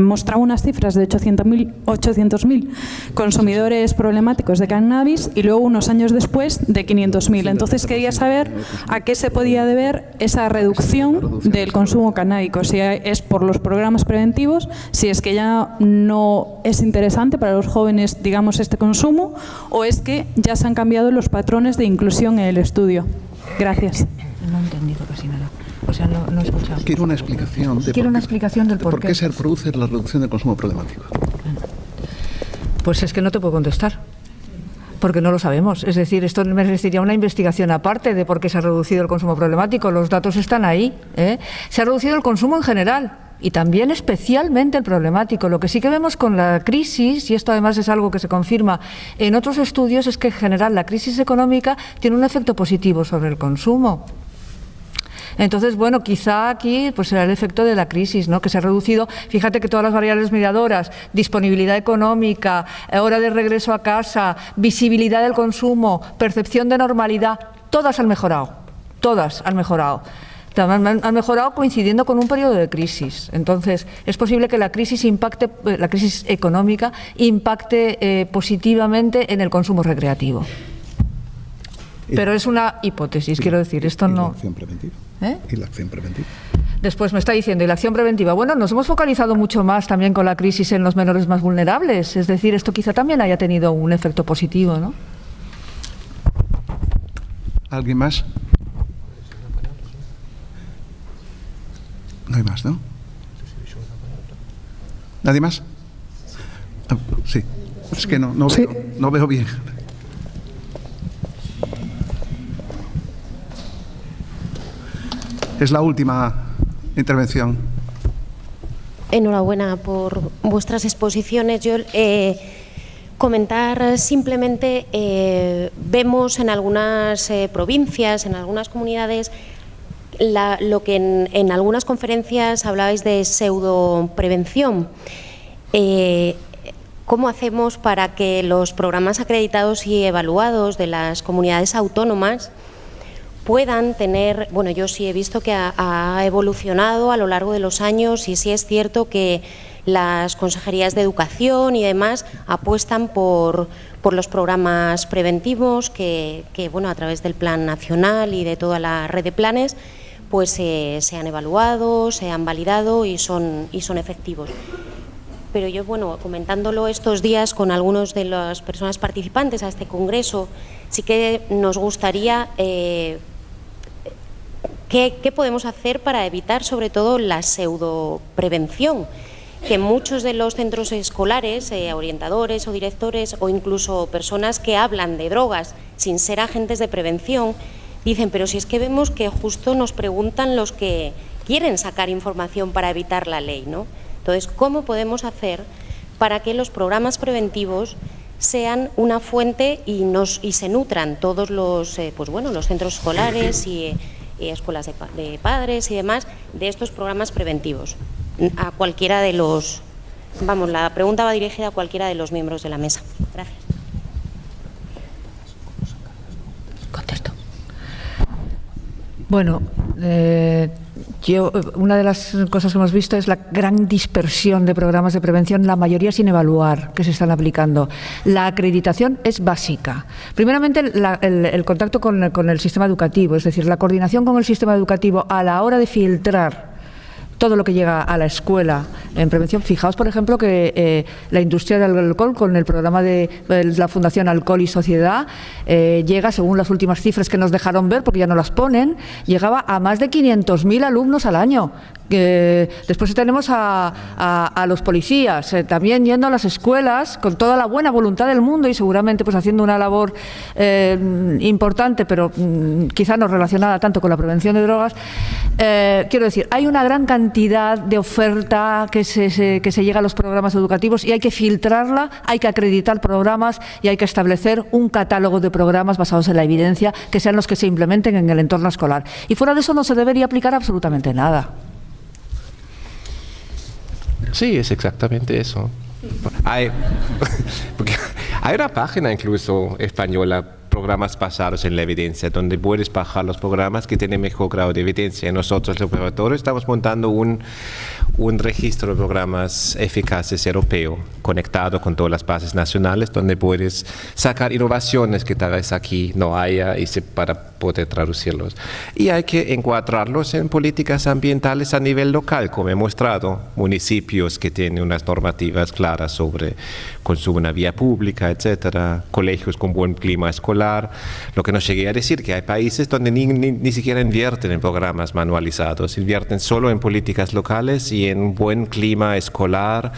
mostraba unas cifras de 800.000 consumidores problemáticos de cannabis y luego unos años después de 500.000. Entonces quería saber a qué se podía deber esa reducción del consumo canábico, si es por los programas preventivos, si es que ya no es interesante para los jóvenes, digamos, este consumo, o es que ya se han cambiado los patrones de inclusión en el estudio. Gracias. No he entendido casi nada. O sea, no he escuchado. Quiero una explicación. Quiero una explicación del por qué. ¿Por qué se produce la reducción del consumo problemático? Pues es que no te puedo contestar, porque no lo sabemos. Es decir, esto merecería una investigación aparte de por qué se ha reducido el consumo problemático. Los datos están ahí, ¿eh? Se ha reducido el consumo en general. y también especialmente el problemático. Lo que sí que vemos con la crisis, y esto además es algo que se confirma en otros estudios, es que en general la crisis económica tiene un efecto positivo sobre el consumo. Entonces, bueno, quizá aquí pues será el efecto de la crisis, ¿no? Que se ha reducido. Fíjate que todas las variables mediadoras, disponibilidad económica, hora de regreso a casa, visibilidad del consumo, percepción de normalidad, todas han mejorado. Todas han mejorado. Han mejorado coincidiendo con un periodo de crisis. Entonces, es posible que la crisis económica impacte positivamente en el consumo recreativo. Pero es una hipótesis, quiero decir, esto no... ¿Y la acción preventiva? ¿Y la acción preventiva? Después me está diciendo, ¿y la acción preventiva? Bueno, nos hemos focalizado mucho más también con la crisis en los menores más vulnerables. Es decir, esto quizá también haya tenido un efecto positivo, ¿no? ¿Alguien más? No hay más, ¿no? ¿Nadie más? Sí. Es que no veo bien. Es la última intervención. Enhorabuena por vuestras exposiciones. Yo comentar simplemente, vemos en algunas provincias, en algunas comunidades, lo que en algunas conferencias hablabais de pseudoprevención. ¿Cómo hacemos para que los programas acreditados y evaluados de las comunidades autónomas puedan tener, bueno, yo sí he visto que ha evolucionado a lo largo de los años y sí es cierto que las consejerías de educación y demás apuestan por los programas preventivos que bueno, a través del Plan Nacional y de toda la red de planes, pues se han evaluado, se han validado y son efectivos. Pero yo, bueno, comentándolo estos días con algunos de las personas participantes a este congreso, sí que nos gustaría ¿qué podemos hacer para evitar sobre todo la pseudoprevención? Que muchos de los centros escolares, orientadores o directores o incluso personas que hablan de drogas sin ser agentes de prevención, dicen, pero si es que vemos que justo nos preguntan los que quieren sacar información para evitar la ley, ¿no? Entonces, ¿cómo podemos hacer para que los programas preventivos sean una fuente y se nutran todos los, pues bueno, los centros escolares y escuelas de padres y demás de estos programas preventivos? A cualquiera de los, vamos, la pregunta va dirigida a cualquiera de los miembros de la mesa. Gracias. Contesto. Bueno, una de las cosas que hemos visto es la gran dispersión de programas de prevención, la mayoría sin evaluar, que se están aplicando. La acreditación es básica. Primeramente, el contacto con el sistema educativo, es decir, la coordinación con el sistema educativo a la hora de filtrar todo lo que llega a la escuela en prevención. Fijaos, por ejemplo, que la industria del alcohol, con el programa de la Fundación Alcohol y Sociedad, llega, según las últimas cifras que nos dejaron ver, porque ya no las ponen, llegaba a más de 500.000 alumnos al año. Después tenemos a los policías también yendo a las escuelas con toda la buena voluntad del mundo y seguramente pues haciendo una labor importante, pero quizá no relacionada tanto con la prevención de drogas. Quiero decir, hay una gran cantidad de oferta que se llega a los programas educativos y hay que filtrarla, hay que acreditar programas y hay que establecer un catálogo de programas basados en la evidencia que sean los que se implementen en el entorno escolar. Y fuera de eso no se debería aplicar absolutamente nada. Sí, es exactamente eso. Hay una página incluso española, programas basados en la evidencia, donde puedes bajar los programas que tienen mejor grado de evidencia. Nosotros, el observatorio, estamos montando un registro de programas eficaces europeo, conectado con todas las bases nacionales, donde puedes sacar innovaciones que tal vez aquí no haya para poder traducirlos. Y hay que encuadrarlos en políticas ambientales a nivel local, como he mostrado, municipios que tienen unas normativas claras sobre consumo en la vía pública, etcétera, colegios con buen clima escolar. Lo que nos llegué a decir que hay países donde ni siquiera invierten en programas manualizados, invierten solo en políticas locales y en buen clima escolar,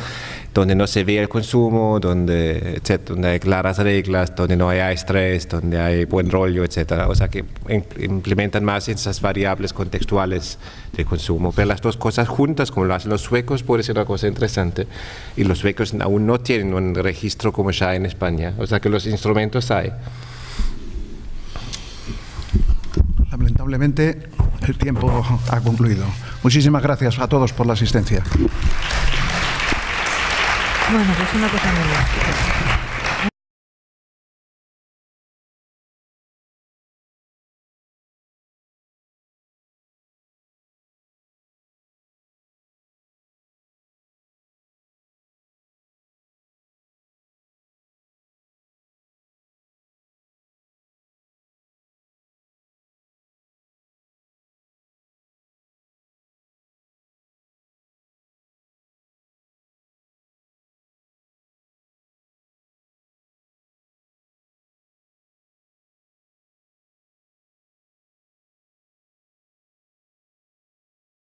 donde no se ve el consumo, donde hay claras reglas, donde no hay estrés, donde hay buen rollo, etc. O sea, que implementan más esas variables contextuales de consumo. Pero las dos cosas juntas, como lo hacen los suecos, puede ser una cosa interesante. Y los suecos aún no tienen un registro como ya en España. O sea, que los instrumentos hay. Lamentablemente, el tiempo ha concluido. Muchísimas gracias a todos por la asistencia. Bueno, pues una cosa muy bien.